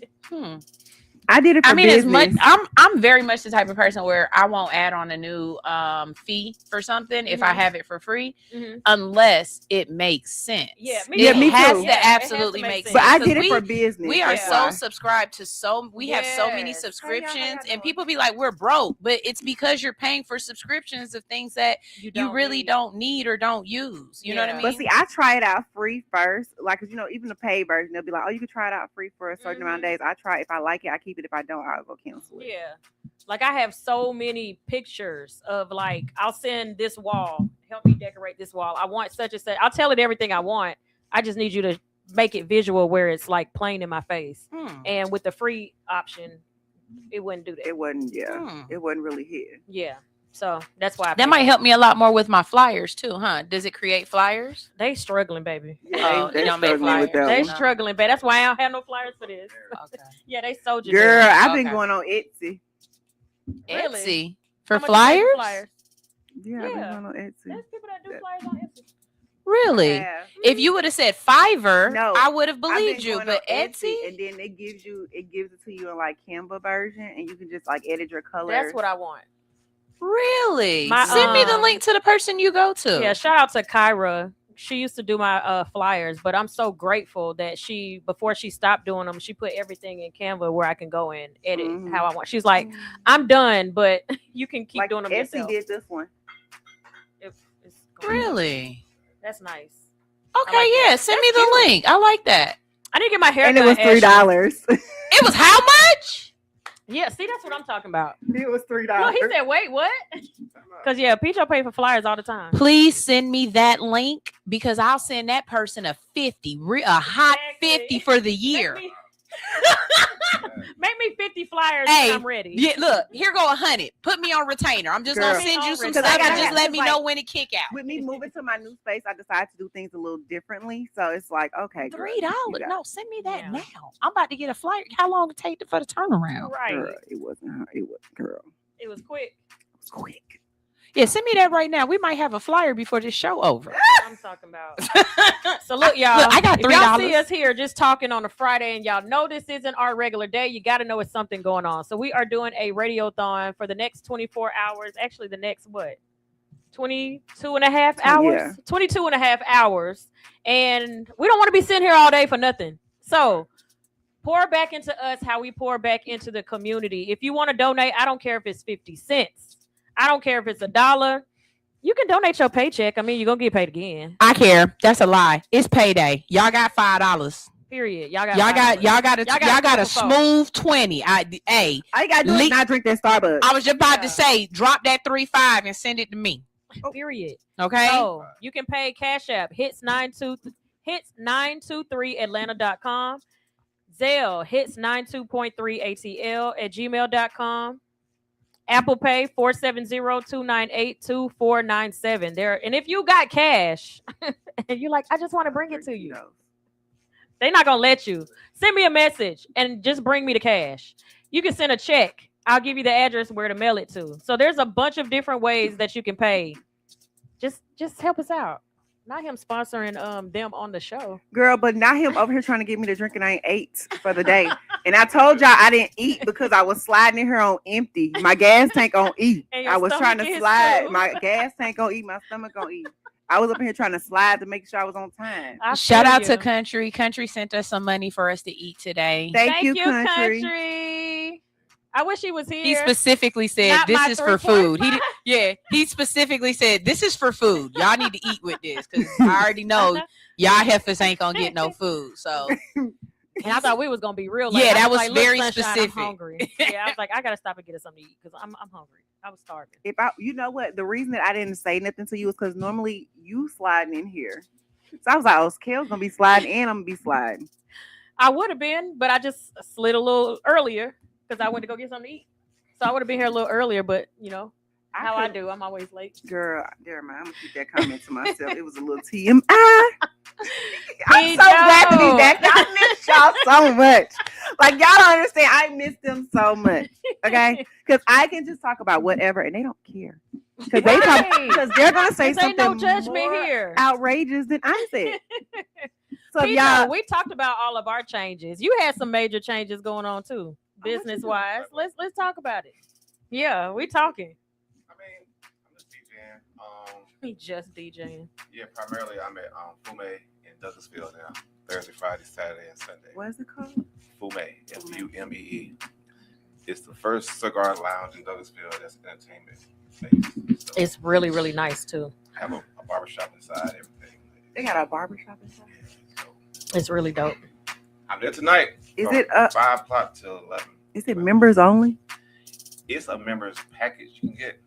I did it for I mean, business. I'm very much the type of person where I won't add on a new fee for something if I Mhm. have it for free, Mm-hmm. unless it makes sense. Yeah, it me has too. to Yeah, it has absolutely to make make sense. sense. But I 'cause did it for business. we are that's so why. subscribed to we have so many Yes. subscriptions, How y'all and people be like, we're broke, but it's because you're paying for subscriptions of things that you really need. don't need or don't use. You know what I Yeah. mean? But see, I try it out free first. Like, 'cause, you know, even the paid version, they'll be like, "Oh, you can try it out free for a certain amount of days." I try. If I like it, I keep it. If I don't, I'll go cancel it. Yeah. Like I have so many pictures of like I'll send this wall, help me decorate this wall. I want such and such. I'll tell it everything I want. I just need you to make it visual where it's like plain in my face. And with the free option, it wouldn't do that. It wasn't. Yeah, it wasn't really here. Yeah. So that's why I That might help me a lot more with my flyers too, huh? Does it create flyers? They struggling, baby. Yeah, they don't make struggling with flyers. that They one. struggling, baby. That's why I don't have no flyers for this. Okay. Yeah, they sold you. Girl, I've been Okay. going on Etsy. Really? Etsy How for much you pay flyers? Yeah, I've been Yeah. going on Etsy. There's people that do flyers on Etsy. Really? Yeah. If you would have said Fiverr, No, I would have I've been believed you. going But on Etsy, and then it gives it to you in like Canva version, and you can just like edit your colors. That's what I want. really? My, Send me the link to the person you go to. Yeah, shout out to Kyra. She used to do my flyers, but I'm so grateful that before she stopped doing them, she put everything in Canva where I can go and edit how I want. She's like, I'm done, but you can keep like doing them Etsy yourself. did this one. Really? That's nice. Okay, like yeah. that. Send That's me the cute. link. I like that. I didn't get my hair And done. it was $3. It was how much? Yeah, see, that's what I'm talking about. It was $3. No, he said, wait, what? Because, yeah, Peach pay for flyers all the time. Please send me that link because I'll send that person a 50, a hot Exactly. 50 for the year. Make me 50 flyers Hey, and I'm ready. Yeah, look, here go 100. Put me on retainer. I'm just Girl. gonna send you some Because stuff I gotta and just have- let me like- know when it kick out. With me moving to my new space, I decided to do things a little differently. So it's like, okay, girl, $3. you got No, send me that Yeah. now. I'm about to get a flyer. How long it take for the turnaround? Right. Girl, it wasn't. It was girl. It was quick. It was quick. Yeah, send me that right now. We might have a flyer before this show over. I'm talking about. So look, y'all. Look, I got if y'all $3. see us here just talking on a Friday and y'all know this isn't our regular day, you got to know it's something going on. So we are doing a radiothon for the next 24 hours. Actually, the next what? 22 and a half hours? Yeah. 22 and a half hours. And we don't want to be sitting here all day for nothing. So pour back into us how we pour back into the community. If you want to donate, I don't care if it's 50 cents. I don't care if it's $1. You can donate your paycheck. I mean, you're going to get paid again. I care. That's a lie. It's payday. Y'all got $5. Period. Y'all got a smooth 20. All you gotta do is not drink that Starbucks. I was just about Yeah. to say, drop that 3.5 and send it to me. Period. Okay. So you can pay Cash App hits923atlanta.com, Zelle hits92.3 ATL at gmail.com, Apple Pay 470-298-2497. There, and if you got cash and you're like, I just want to bring it to you, they're not gonna let you. Send me a message and just bring me the cash. You can send a check. I'll give you the address where to mail it to. So there's a bunch of different ways that you can pay. Just help us out. Not him sponsoring them on the show. Girl, but not him over here trying to get me to drink and I ain't ate for the day. And I told y'all I didn't eat because I was sliding in here on empty. My gas tank on E. And your I was trying to stomach is slide. too. My gas tank on E. My stomach on E. I was up in here trying to slide to make sure I was on time. I Shout feel out to you. Country. Country sent us some money for us to eat today. Thank you, Country. I wish he was here. He specifically said Not this my is for food. 3.5. He specifically said this is for food. Y'all need to eat with this because I already know y'all heifers ain't gonna get no food. So And I thought we was gonna be real. Yeah, I that was like, "Look, very Sunshine, specific." I'm hungry. Yeah, I was like, I gotta stop and get us something to eat because I'm hungry. I was starving. If I, you know what, the reason that I didn't say nothing to you is because normally you sliding in here. So I was like, oh, Kel's gonna be sliding and I'm gonna be sliding. I would have been, but I just slid a little earlier because I went to go get something to eat. So I would have been here a little earlier, but you know how I do. I'm always late. Girl, never mind. I'm gonna keep that comment to myself. It was a little TMI. I'm so glad to be back. I miss y'all so much. Like y'all don't understand. I miss them so much. Okay, because I can just talk about whatever, and they don't care. Because they're gonna say Ain't something no judgment more here. outrageous than I said. So Peter, y'all, we talked about all of our changes. You had some major changes going on too, business wise. Let's talk about it. Yeah, we talking. I mean, I'm just DJing. He just DJing. Yeah, primarily I'm at Fume in Douglasville now. Thursday, Friday, Saturday, and Sunday. what is it called? Fume, F-U-M-E-E. It's the first cigar lounge in Douglasville that's entertainment based. So It's really, really nice too. have a barbershop inside, everything. They got a barbershop inside. Yeah, so It's really dope. I'm there tonight. Is from it 5 o'clock till 11. Is it members only? It's a members package. You can get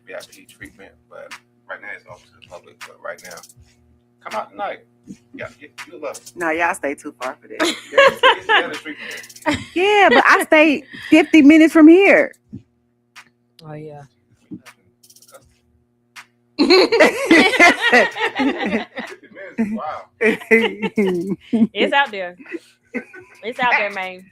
VIP treatment, but right now it's open to the public. But right now, come out tonight. Yeah, you love it. No, y'all stay too far for that. It's down the street from here. Yeah, but I stay 50 minutes from here. Oh yeah. 50 minutes. Wow. It's out there. It's out there, man.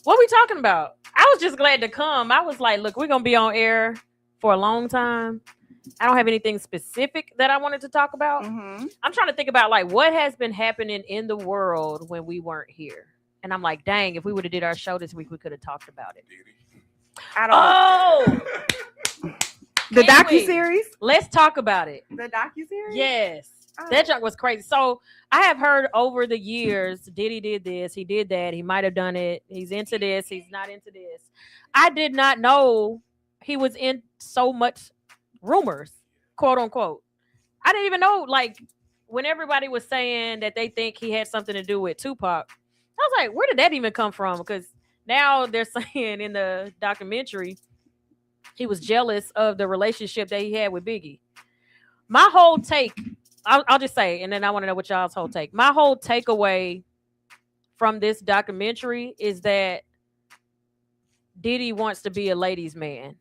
What we talking about? I was just glad to come. I was like, look, we're gonna be on air for a long time. I don't have anything specific that I wanted to talk about. Mhm. I'm trying to think about like what has been happening in the world when we weren't here. And I'm like, dang, if we would have did our show this week, we could have talked about it. I don't Oh, The can we? docuseries? Let's talk about it. The docuseries? Yes. Oh. That junk was crazy. So I have heard over the years, Diddy did this, he did that, he might have done it, he's into this, he's not into this. I did not know he was in so much rumors, quote unquote. I didn't even know, like, when everybody was saying that they think he had something to do with Tupac, I was like, where did that even come from? Because now they're saying in the documentary he was jealous of the relationship that he had with Biggie. My whole take, I'll just say, and then I want to know what y'all's whole take. My whole takeaway from this documentary is that Diddy wants to be a ladies' man.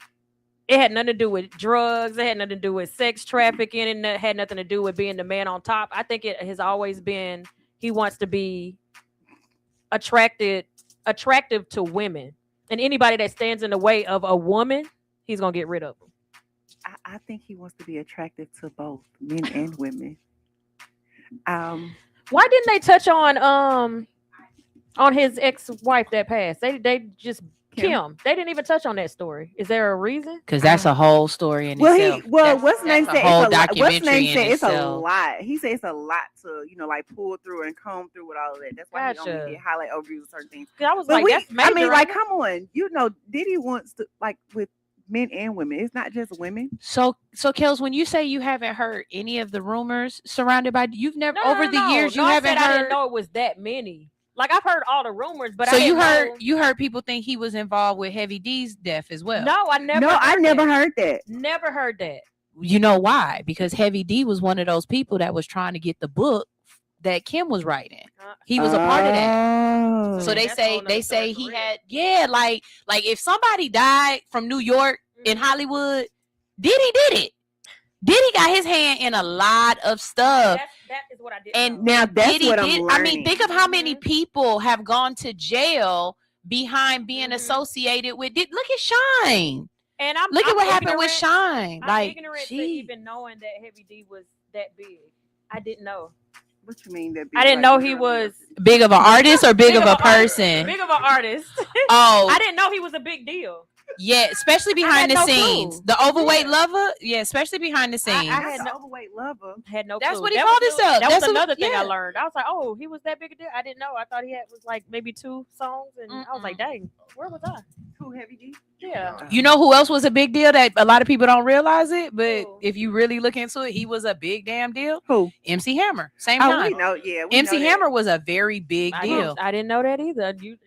It had nothing to do with drugs. It had nothing to do with sex trafficking. It had nothing to do with being the man on top. I think it has always been he wants to be attractive to women. And anybody that stands in the way of a woman, he's going to get rid of them. I think he wants to be attractive to both men and women. Why didn't they touch on his ex-wife that passed? They just Kim. They didn't even touch on that story. Is there a reason? Because that's a whole story in well, itself. What's his name said? It's a itself. lot. He said it's a lot to like pull through and comb through with all of that. That's why he only get highlight overviews of certain things. I was like, that's major. I mean, like, come on, Diddy wants to like with men and women. It's not just women. So KELZ, when you say you haven't heard any of the rumors surrounded by, you've never over the years you haven't heard. I didn't know it was that many. Like I've heard all the rumors, but so you heard people think he was involved with Heavy D's death as well. No, I never. No, I never heard that. Never heard that. You know why? Because Heavy D was one of those people that was trying to get the book that Kim was writing. He was a part of that. So they say he had like if somebody died from New York in Hollywood, Diddy did it. Diddy got his hand in a lot of stuff. That is what I did. And now that's Diddy what I'm learning. I mean, think of how many people have gone to jail behind being associated with it. Look at Shine. And look at what happened with Shine. I'm ignorant to even knowing that Heavy D was that big. I didn't know. What you mean that big? I didn't know he was big of an artist or big of a person. Big of an artist. Oh, I didn't know he was a big deal. Yeah, especially behind the scenes. Clue. The overweight lover, especially behind the scenes. I had no overweight lover. Had no. That's clue. what he called himself. That was another thing I learned. I was like, oh, he was that big a deal. I didn't know. I thought he was like maybe 2 songs, and I was like, dang, where was I? Who Heavy D? Yeah. You know who else was a big deal that a lot of people don't realize it, but if you really look into it, he was a big damn deal. Who? MC Hammer. Same time. We know. Yeah. MC Hammer was a very big deal. I didn't know that either. You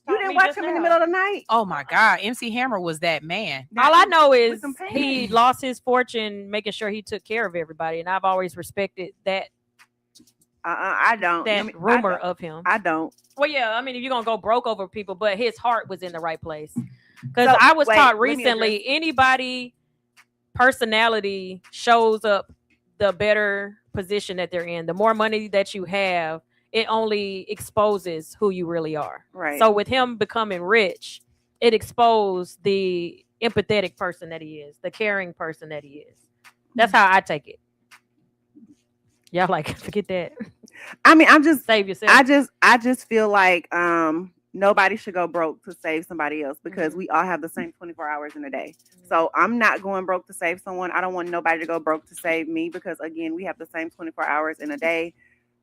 didn't watch him in the middle of the night? Oh my God, MC Hammer was that man. All I know is he lost his fortune making sure he took care of everybody, and I've always respected that. I don't. That rumor of him. I don't. Well, yeah. I mean, if you're gonna go broke over people, but his heart was in the right place. Because I was taught recently, anybody personality shows up the better position that they're in. The more money that you have, it only exposes who you really are. Right. So with him becoming rich, it exposed the empathetic person that he is, the caring person that he is. That's how I take it. Y'all like forget that. I mean, I'm just save yourself. I just feel like nobody should go broke to save somebody else because we all have the same 24 hours in a day. So I'm not going broke to save someone. I don't want nobody to go broke to save me because again, we have the same 24 hours in a day.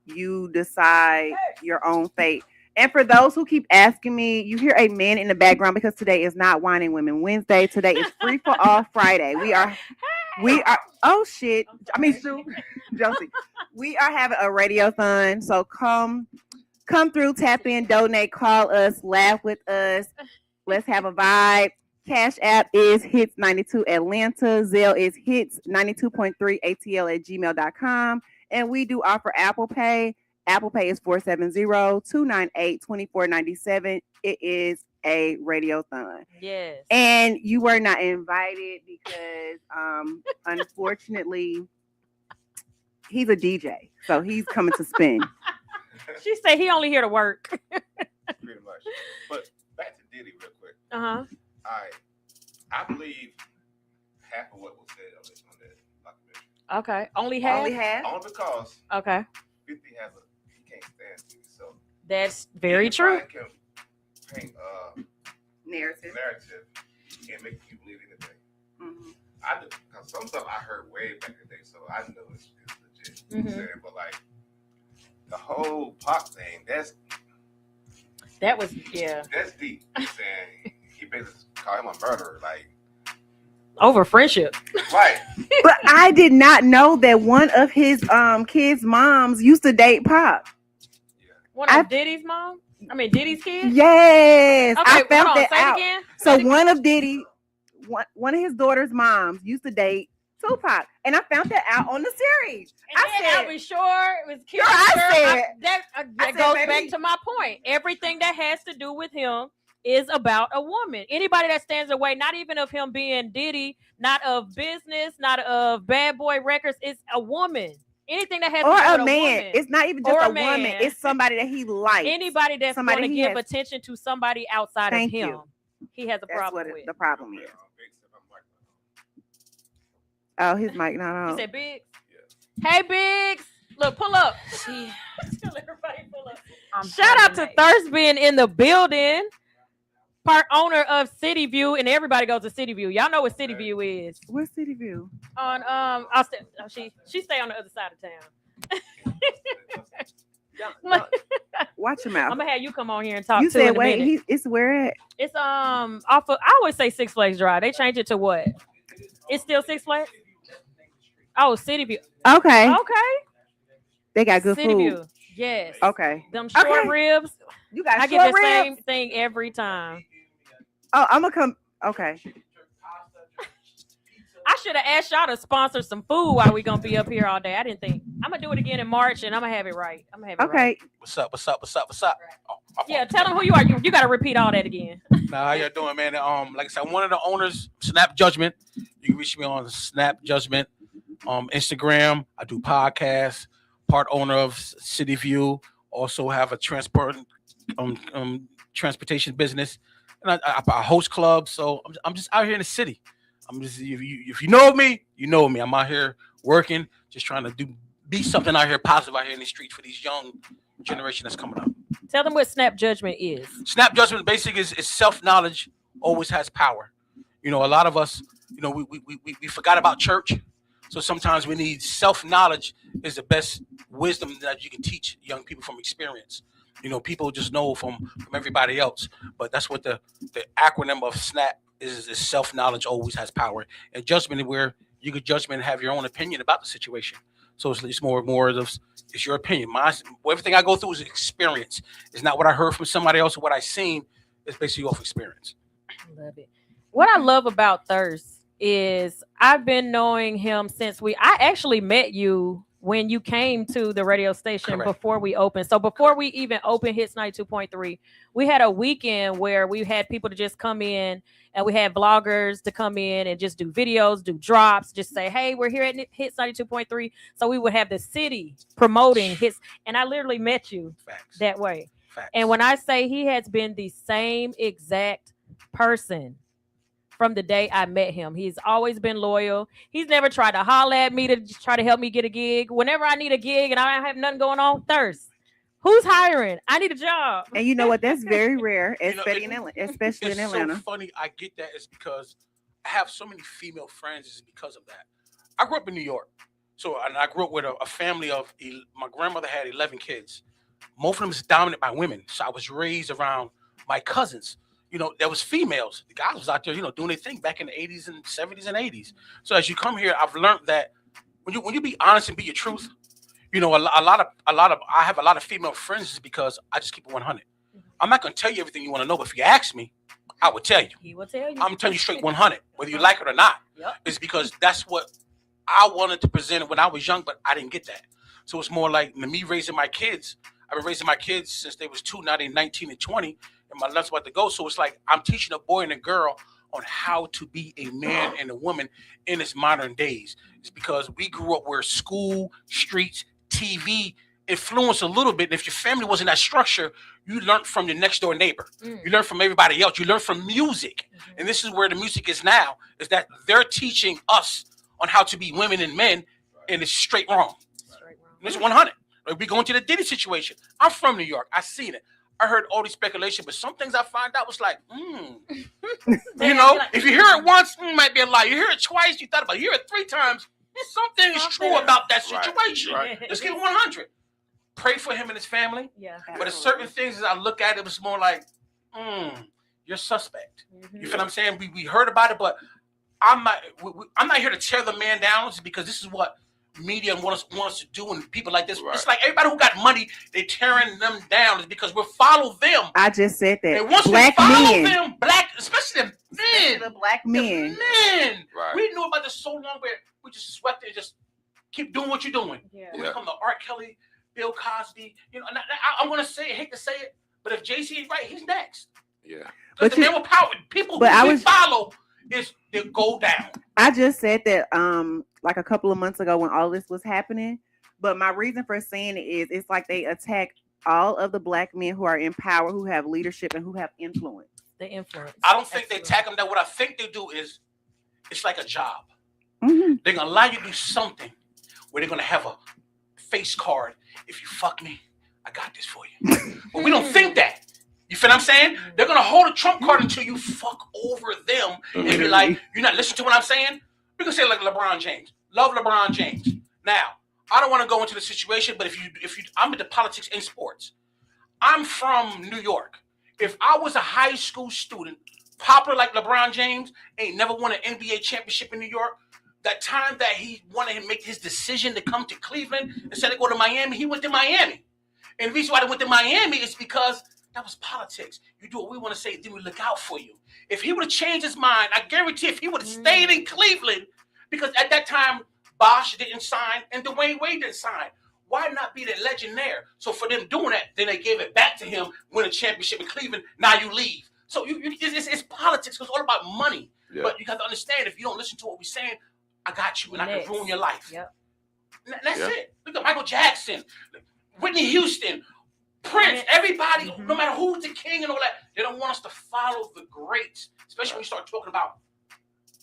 You decide your own fate. And for those who keep asking me, you hear a man in the background because today is not Wine and Women Wednesday. Today is Free for All Friday. We are oh shit. I mean, Josie. We are having a radiothon. So come through, tap in, donate, call us, laugh with us. Let's have a vibe. Cash App is HITS92 Atlanta. Zelle is HITS92.3 ATL@gmail.com. And we do offer Apple Pay. Apple Pay is 470-298-2497. It is a radiothon. Yes. And you were not invited because unfortunately he's a DJ. So he's coming to spin. She said he only here to work. Pretty much. But back to Diddy real quick. Uh-huh. I believe half of what was said on this documentary. Okay. Only half? Only half? Only because 50 he can't stand Diddy. So that's very true. Can paint narrative and make you believe anything. Mm-hmm. I do, because some stuff I heard way back in the day, so I know it's legit. You know what I'm saying? But like the whole Pac thing, that's deep. You saying he basically called him a murderer, like over friendship. Right. But I did not know that one of his kids' moms used to date Pac. One of Diddy's mom? I mean Diddy's kid? Yes. Okay, I found that say out. Again? So one of his daughter's moms used to date Tupac. And I found that out on the series. And then I was sure it was Killer. That goes back to my point. Everything that has to do with him is about a woman. Anybody that stands away, not even of him being Diddy, not of business, not of Bad Boy Records, it's a woman. Anything that has to do with a man. Woman, it's not even just a woman. It's somebody that he likes. Anybody that's going to give attention to somebody outside of him, he has a problem with. The problem is. Oh, his mic not on. You said Biggs? Yeah. Hey, Biggs. Look, pull up. See, tell everybody pull up. Shout out to Thirst being in the building. Part owner of City View, and everybody goes to City View. Y'all know what City View is. Where's City View? On she stay on the other side of town. Watch your mouth. I'm gonna have you come on here and talk. You to said wait, it's where at? It's off of, I always say Six Flags Drive. They changed it to what? It's still Six Flags? Oh, City View. Okay. They got good City food. View. Yes. Okay. Them short ribs. You got I short get the ribs? same thing every time. Oh, I'm gonna come. Okay. I should have asked y'all to sponsor some food while we gonna be up here all day. I didn't think. I'm gonna do it again in March, and I'm gonna have it right. Okay. What's up? Oh, yeah, tell them who you are. You got to repeat all that again. Now, how y'all doing, man? Like I said, I'm one of the owners, Snap Judgment. You can reach me on Snap Judgment, Instagram. I do podcasts. Part owner of City View. Also have a transportation business, and I host clubs. So I'm just out here in the city. I'm just if you know me, you know me. I'm out here working, just trying to be something out here positive out here in the streets for these young generation that's coming up. Tell them what Snap Judgment is. Snap Judgment basically is self-knowledge always has power. You know, a lot of us, you know, we forgot about church. So sometimes we need self-knowledge is the best wisdom that you can teach young people from experience. You know, people just know from everybody else. But that's what the acronym of SNAP is self-knowledge always has power. And judgment, where you could judgment and have your own opinion about the situation. So it's more of it's your opinion. Everything I go through is experience. It's not what I heard from somebody else or what I seen. It's basically off experience. I love it. What I love about Thirst is I've been knowing him since I actually met you when you came to the radio station. Correct. Before we opened. So before we even opened Hits 92.3, we had a weekend where we had people to just come in, and we had vloggers to come in and just do videos, do drops, just say, hey, we're here at Hits 92.3. So we would have the city promoting Hits. And I literally met you that way. Facts. And when I say he has been the same exact person from the day I met him. He's always been loyal. He's never tried to holler at me to try to help me get a gig. Whenever I need a gig and I don't have nothing going on, Thirst. Who's hiring? I need a job. And you know what? That's very rare, especially in Atlanta. It's so funny. I get that. It's because I have so many female friends. It's because of that. I grew up in New York. And I grew up with a family of, my grandmother had 11 kids. Most of them is dominated by women. So I was raised around my cousins. You know, there was females. The guys was out there, you know, doing their thing back in the 80s and 70s and 80s. So as you come here, I've learned that when you be honest and be your truth, you know, I have a lot of female friends because I just keep it 100. I'm not going to tell you everything you want to know, but if you ask me, I will tell you. He will tell you. I'm telling you straight 100, whether you like it or not. Yep. It's because that's what I wanted to present when I was young, but I didn't get that. So it's more like me raising my kids. I've been raising my kids since they was 2, now they're 19 and 20. And my life's about to go. So it's like I'm teaching a boy and a girl on how to be a man and a woman in this modern days. It's because we grew up where school, streets, TV influenced a little bit. And if your family wasn't that structure, you learned from your next door neighbor. You learned from everybody else. You learned from music. And this is where the music is now, is that they're teaching us on how to be women and men, and it's straight wrong. And it's 100. Like we go into the Diddy situation. I'm from New York. I seen it. I heard all these speculation, but some things I find out was like, you know, if you hear it once, might be a lie. You hear it twice, you thought about it. You hear it 3 times, something is true about that situation. Right. Let's get 100. Pray for him and his family. Yeah. But there's certain things as I look at it was more like, you're suspect. You feel what I'm saying? We heard about it, but I'm not here to tear the man down because this is what media and want us to do, and people like this. Right. It's like everybody who got money, they tearing them down. It's because we follow them. I just said that. And once black we follow men, them, especially the men, the black men. Right. We knew about this so long, where we just swept it and just keep doing what you're doing. Yeah. When we come to R. Kelly, Bill Cosby, you know, and I'm going to say it, hate to say it, but if JC is right, he's next. Yeah. Because the men with power, people who we follow, they go down. I just said that like a couple of months ago when all this was happening. But my reason for saying it is it's like they attack all of the black men who are in power, who have leadership, and who have influence. The influence. I don't think they attack them. That what I think they do is it's like a job. Mm-hmm. They're gonna allow you to do something where they're gonna have a face card. If you fuck me, I got this for you. But we don't think that. You feel what I'm saying? They're gonna hold a trump card until you fuck over them and be like, you're not listening to what I'm saying? We can say like LeBron James. Love LeBron James. Now, I don't want to go into the situation, but if you I'm into politics and sports. I'm from New York. If I was a high school student, popular like LeBron James, ain't never won an NBA championship in New York, that time that he wanted to make his decision to come to Cleveland instead of go to Miami, he went to Miami. And the reason why they went to Miami is because that was politics. You do what we want to say, then we look out for you. If he would have changed his mind, I guarantee if he would have stayed in Cleveland, because at that time, Bosh didn't sign and Dwayne Wade didn't sign. Why not be the legend there? So for them doing that, then they gave it back to him, win a championship in Cleveland. Now you leave. So it's politics. It's all about money. Yeah. But you have to understand, if you don't listen to what we're saying, I got you, and I can ruin your life. Yep. That's it. Look at Michael Jackson, Whitney Houston, Prince, everybody, no matter who's the king and all that, they don't want us to follow the greats, especially when you start talking about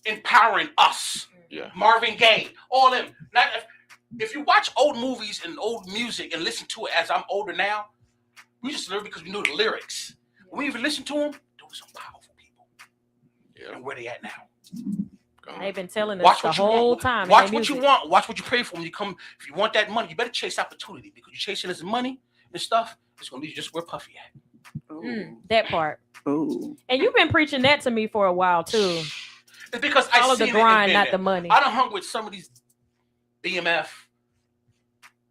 empowering us. Yeah. Marvin Gaye, all them. Now, if you watch old movies and old music and listen to it as I'm older now, we just learn because we know the lyrics. When we even listen to them, those are powerful people. Yeah. And where they at now? They've been telling us the whole time. Watch what you want. Watch what you pray for when you come. If you want that money, you better chase opportunity, because you're chasing this money and stuff. It's gonna be just where Puffy at. That part. Ooh. And you've been preaching that to me for a while too. It's because I see the grind, not the money. I done hung with some of these BMF,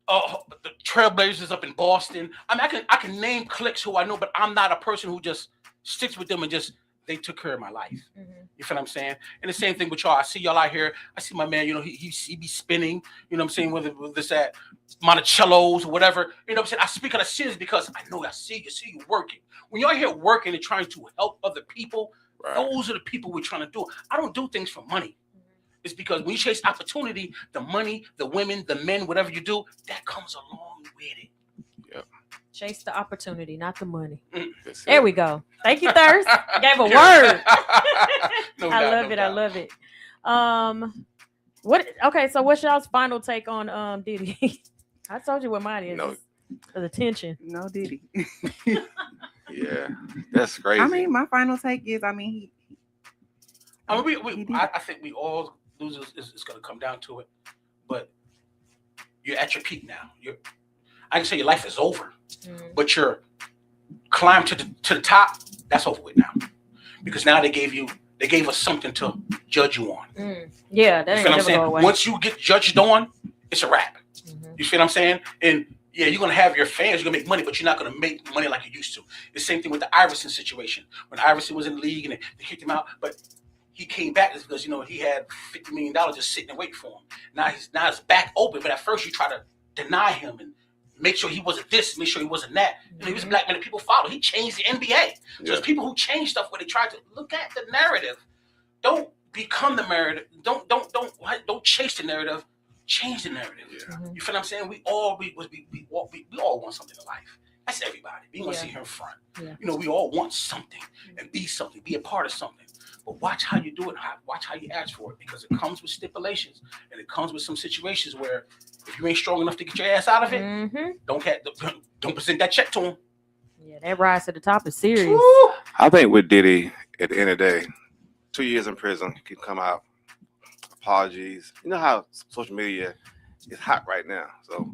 the Trailblazers up in Boston. I mean, I can name cliques who I know, but I'm not a person who just sticks with them and just they took care of my life. Mm-hmm. You feel what I'm saying? And the same thing with y'all. I see y'all out here. I see my man, you know, he be spinning, you know what I'm saying, whether it's at Monticello's or whatever. You know what I'm saying? I speak out of sins because I know I see you working. When y'all here working and trying to help other people, right, those are the people we're trying to do. I don't do things for money. It's because when you chase opportunity, the money, the women, the men, whatever you do, that comes along with it. Yep. Chase the opportunity, not the money. There we go. Thank you, Thirst. Gave a word. I love it. Okay, so what's y'all's final take on Diddy? I told you what mine is. No. The attention. No Diddy. Yeah, that's crazy. I mean, my final take is, I think we all losers. It's going to come down to it. But you're at your peak now. I can say your life is over, but your climb to the top, that's over with now, because now they gave us something to judge you on. Yeah, that ain't never go away. Once you get judged on, it's a wrap. You feel what I'm saying? And yeah, you're gonna have your fans, you're gonna make money, but you're not gonna make money like you used to. The same thing with the Iverson situation. When Iverson was in the league and they kicked him out, but he came back because he had $50 million just sitting and waiting for him. Now it's back open, but at first you try to deny him and make sure he wasn't this, make sure he wasn't that. He was a black man and people followed. He changed the NBA. So there's people who change stuff where they try to look at the narrative. Don't become the narrative. Don't chase the narrative. Change the narrative. Yeah. You feel what I'm saying? We all want something in life. That's everybody. We want to see her in front. Yeah. You know, we all want something and be something, be a part of something. But watch how you do it. Watch how you ask for it, because it comes with stipulations and it comes with some situations where if you ain't strong enough to get your ass out of it, don't present that check to him. Yeah, that rise to the top is serious. Woo! I think with Diddy, at the end of the day, 2 years in prison, he can come out. Apologies. You know how social media is hot right now, so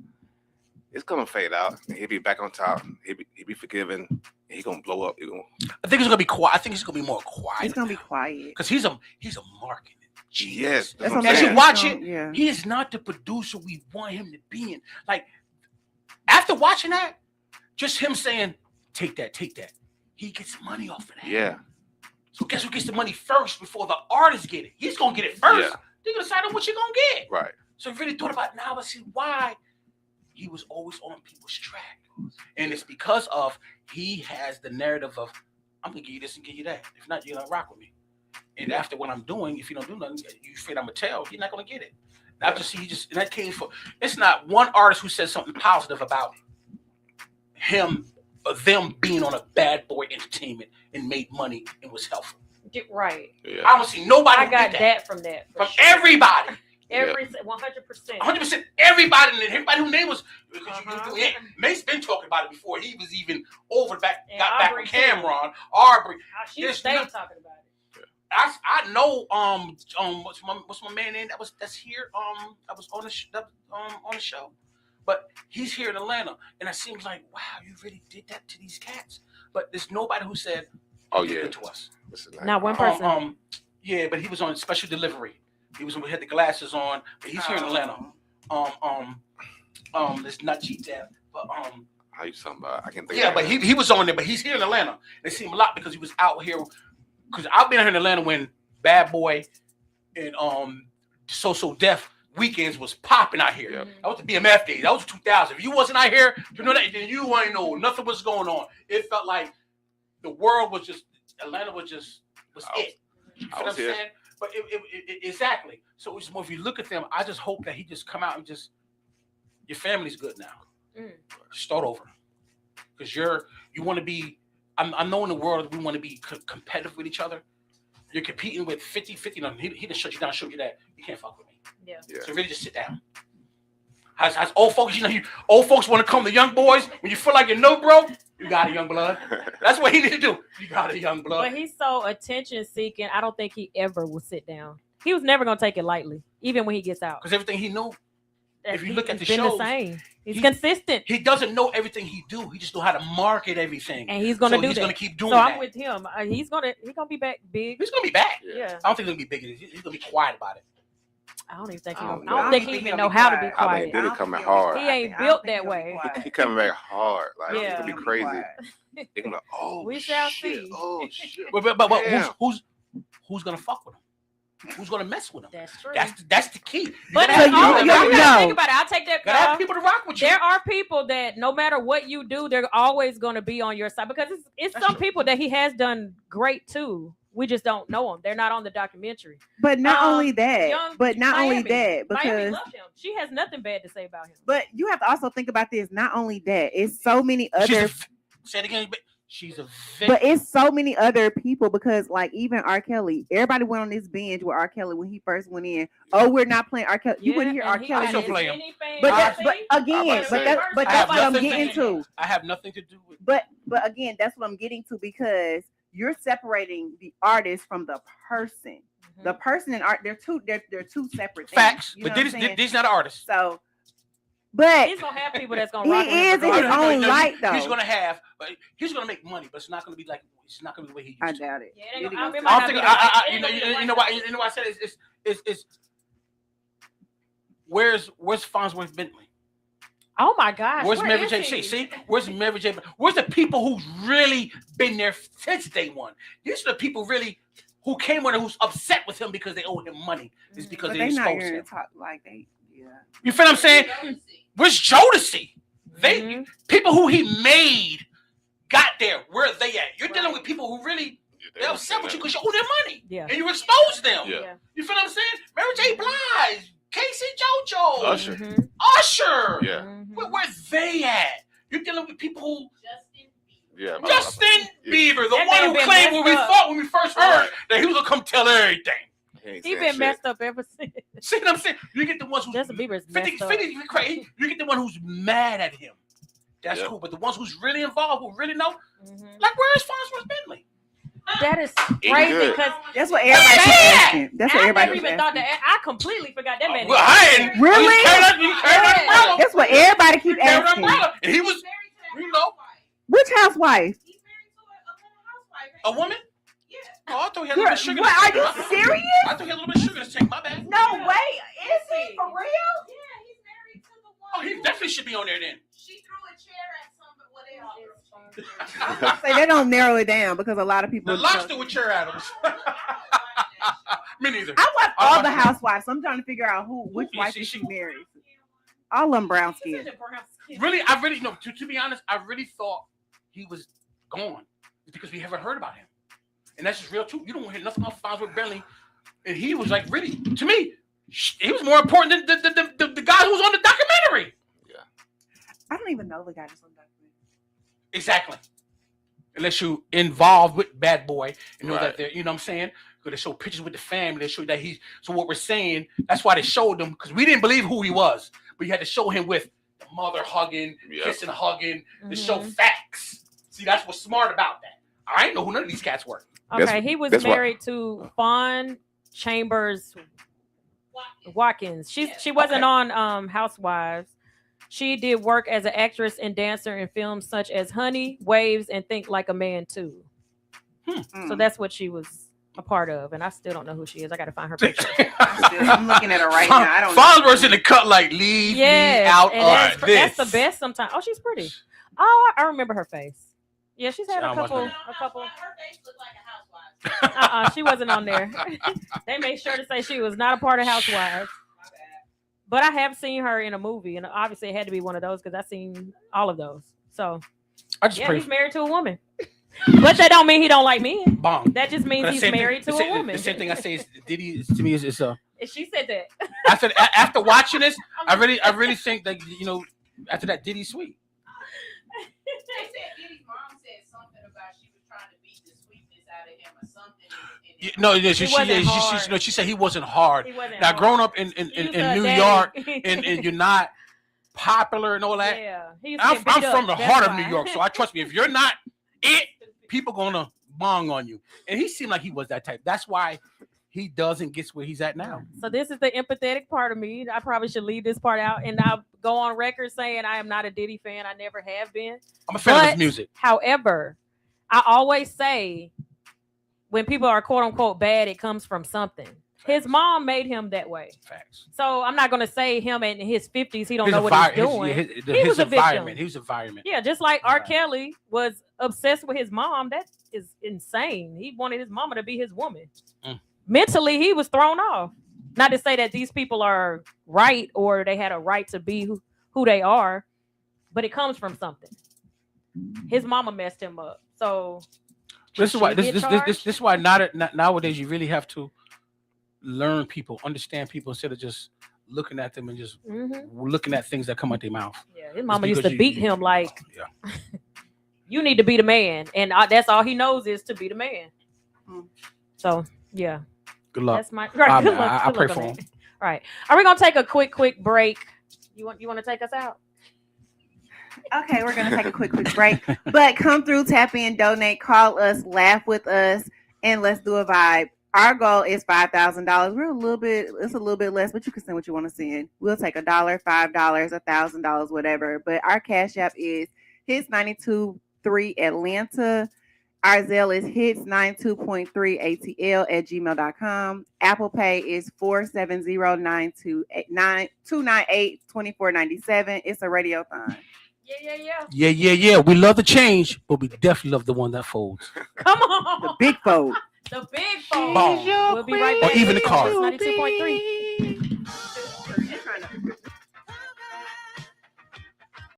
it's gonna fade out, and he'll be back on top. He'll be forgiven. And he's gonna blow up. I think it's gonna be quiet. I think he's gonna be more quiet. He's gonna be quiet because he's a marketing Yes, That's what As I'm you saying. watch it, Yeah. he is not the producer we want him to be in. Like, after watching that, just him saying, take that, he gets money off of that. Yeah. So guess who gets the money first before the artist get it? He's gonna get it first. Yeah. They're gonna decide on what you're gonna get. Right. So he really thought about now. I see why he was always on people's track, and it's because of he has the narrative of I'm gonna give you this and give you that. If not, you're gonna rock with me. And after what I'm doing, if you don't do nothing, you afraid I'm gonna tell. You're not gonna get it. I just see and that came for. It's not one artist who says something positive about him or them being on a Bad Boy Entertainment and made money and was helpful. Right. Yeah. I don't see nobody. I who got did that from that. from sure. everybody. Every 100%. 100%. Everybody who name was. Mace been talking about it before he was even over back. And Got back Aubrey on too. camera on Aubrey. She stayed talking about it. I know what's my man name that's here that was on the show, but he's here in Atlanta, and it seems like wow, you really did that to these cats, but there's nobody who said Oh did yeah. it to us. Not one person. Yeah, but he was on special delivery. He had the glasses on, but he's here in Atlanta. It's not cheap there, but How you talking about? I can think. yeah, but he was on there, but he's here in Atlanta. They see him a lot because he was out here. Because I've been here in Atlanta when Bad Boy and So Def weekends was popping out here. Yep. That was the BMF days. That was 2000. If you wasn't out here to know that, then you ain't know nothing was going on. It felt like the world was just Atlanta was it. You feel what I'm saying? But it exactly. So it's more if you look at them, I just hope that he just come out and just your family's good now. Start over. Because you want to be. I know in the world we want to be competitive with each other. You're competing with 50-50. No, he didn't shut you down, show you that you can't fuck with me. Yeah. So really just sit down. Has old folks, old folks want to come to young boys when you feel like you're no bro, you got a young blood. That's what he need to do. You got a young blood. But he's so attention seeking. I don't think he ever will sit down. He was never gonna take it lightly, even when he gets out. Because everything he knew, if you look at the been shows, the same. He's consistent. He doesn't know everything he do. He just know how to market everything. And he's gonna do he's that. gonna keep doing so that. I'm with him. He's gonna be back big. He's gonna be back. Yeah. I don't think he's gonna be big. He's gonna be quiet about it. I don't even think I he. don't I don't think he even know how to be I quiet. think Diddy coming hard. He ain't built that way. He coming back hard. Like Yeah. it's gonna be crazy. They're gonna be like, oh, We shall shit. see. Oh shit. But Damn. who's gonna fuck with him? Who's gonna mess with him? That's true. That's the key. You But gotta have you people that- gotta think about it. I'll take that. gotta have people to rock with you. There are people that no matter what you do, they're always going to be on your side because it's some people that he has done great too. We just don't know them. They're not on the documentary. But not only Young that, but not only Miami. that, Miami because loved him. She has nothing bad to say about him. but you have to also think about this. Not only that, it's so many other. Say it again. She's a But it's so many other people because, like, even R. Kelly, everybody went on this binge with R. Kelly when he first went in. Oh, we're not playing R. Kelly. You wouldn't hear R. Kelly. I still play him. But again, but that's what I'm getting to. I have nothing to do with. But again, that's what I'm getting to because you're separating the artist from the person. The person and art, they're two separate things. Facts. You know But what I'm saying? this not an artist. So, but he's gonna have people that's gonna he rock with him is in his regardless. own light, though. He's gonna have, but he's gonna make money, but it's not gonna be like it's not gonna be the way he used to. I doubt it. Yeah, it ain't It gonna- ain't it gonna- might I don't not think. be the- You know why? You know why I said it's where's Farnsworth Bentley? Oh my gosh. Where's where Mary is J? he? See, where's Mary J? Where's the people who's really been there since day one? These are the people really who came on and who's upset with him because they owe him money. It's because But they they not exposed here him. to talk like they. Yeah. You feel what I'm saying? Where's Jodeci? They people who he made got there. Where are they at? You're dealing with people who really they're upset with you because you owe them money. Yeah. And you expose them. Yeah. You feel what I'm saying? Mary J. Blige, Casey JoJo, Usher. Usher. Yeah. Where they at? You're dealing with people who Yeah. Justin Bieber, the That one man who been claimed when we messed up. fought when we first heard that he was gonna come tell everything. He been messed up ever since. See what I'm saying? You get the ones who's Justin Bieber's 50, messed up. 50, crazy. You get the one who's mad at him. That's Yeah. cool. But the ones who's really involved, who really know, like where is Farnsworth Bentley? That is He crazy good. because That's what everybody keeps asking. That's what I everybody never keeps even thought asking. that. I completely forgot that man. Well, I ain't Really? You carried an umbrella. That's what everybody keeps Carried an asking. umbrella. And he was, you know, Which housewife? a woman. Oh, I thought he had a little bit of sugar. What, are you serious? I thought he had a little bit of sugar. Let's take my bad. No way. Is he for real? Yeah, he's married to the one. Oh, he definitely should be on there then. She threw a chair at somebody. Well, they all. Say they don't narrow it down because a lot of people. The lobster with chair Adams. Me neither. I watch all the housewives. So I'm trying to figure out which wife is she married. All of them brown skin. Really, no. To be honest, I really thought he was gone because we haven't heard about him, and that's just real too. You don't hear nothing about Fonz with Bentley, and he was like really to me. He was more important than the guy who was on the documentary. Yeah. I don't even know the guy that's on the documentary. Exactly. Unless you involved with Bad Boy and know Right. that they're, you know what I'm saying? Because they show pictures with the family, they show that so what we're saying, that's why they showed him, because we didn't believe who he was, but you had to show him with the mother hugging, kissing, hugging, to show facts. See, that's what's smart about that. I didn't know who none of these cats were. Okay, he was married to Fawn Chambers Watkins. She wasn't on Housewives. She did work as an actress and dancer in films such as Honey, Waves, and Think Like a Man Too. So that's what she was a part of, and I still don't know who she is. I got to find her picture. I'm looking at her right now. I don't know. Fonzworth's in the cut like, leave me out of this. That's the best sometimes. Oh, she's pretty. Oh, I remember her face. Yeah, she's had a couple. Her face looked like a housewife. She wasn't on there. They made sure to say she was not a part of Housewives. But I have seen her in a movie, and obviously it had to be one of those because I've seen all of those. So, he's married to a woman. But that don't mean he don't like men. Bomb. That just means he's married to a woman. The same thing I say is Diddy to me is She said that. after watching this, I really think that after that Diddy's sweet. They said Diddy's mom said something about she was trying to beat the sweetness out of him or something. She said he wasn't hard. Now, growing up in New York and you're not popular and all that. Yeah, I'm from the heart of New York, so I trust me. If you're not it, people gonna bong on you. And he seemed like he was that type. That's why he doesn't get where he's at now. So this is the empathetic part of me. I probably should leave this part out, and I'll go on record saying I am not a Diddy fan. I never have been. I'm a fan of his music. However, I always say when people are quote unquote bad, it comes from something. His mom made him that way. Facts. So I'm not going to say him in his 50s. He don't know what he's doing. He was a victim. He was environment. Yeah, just like R. Kelly was obsessed with his mom. That is insane. He wanted his mama to be his woman. Mentally, he was thrown off. Not to say that these people are right or they had a right to be who they are, but it comes from something. His mama messed him up. So this is why nowadays you really have to learn people, understand people instead of just looking at them and just looking at things that come out their mouth. Yeah, his mama used to beat him like, you need to be the man, and that's all he knows is to be the man. So yeah, good luck. That's my right. Good luck. I pray for him. All right, are we gonna take a quick break? You want to take us out? Okay, we're gonna take a quick break, but come through, tap in, donate, call us, laugh with us, and let's do a vibe. Our goal is $5,000. It's a little bit less, but you can send what you want to send. We'll take $1, $5, $1,000, whatever. But our Cash App is HITS92.3 Atlanta. Our Zelle is HITS92.3 ATL at gmail.com. Apple Pay is 470-298-2497. It's a radiothon. Yeah. We love the change, but we definitely love the one that folds. Come on. The big fold. The big fold. Bomb. We'll be right back. Or even the card. 92.3.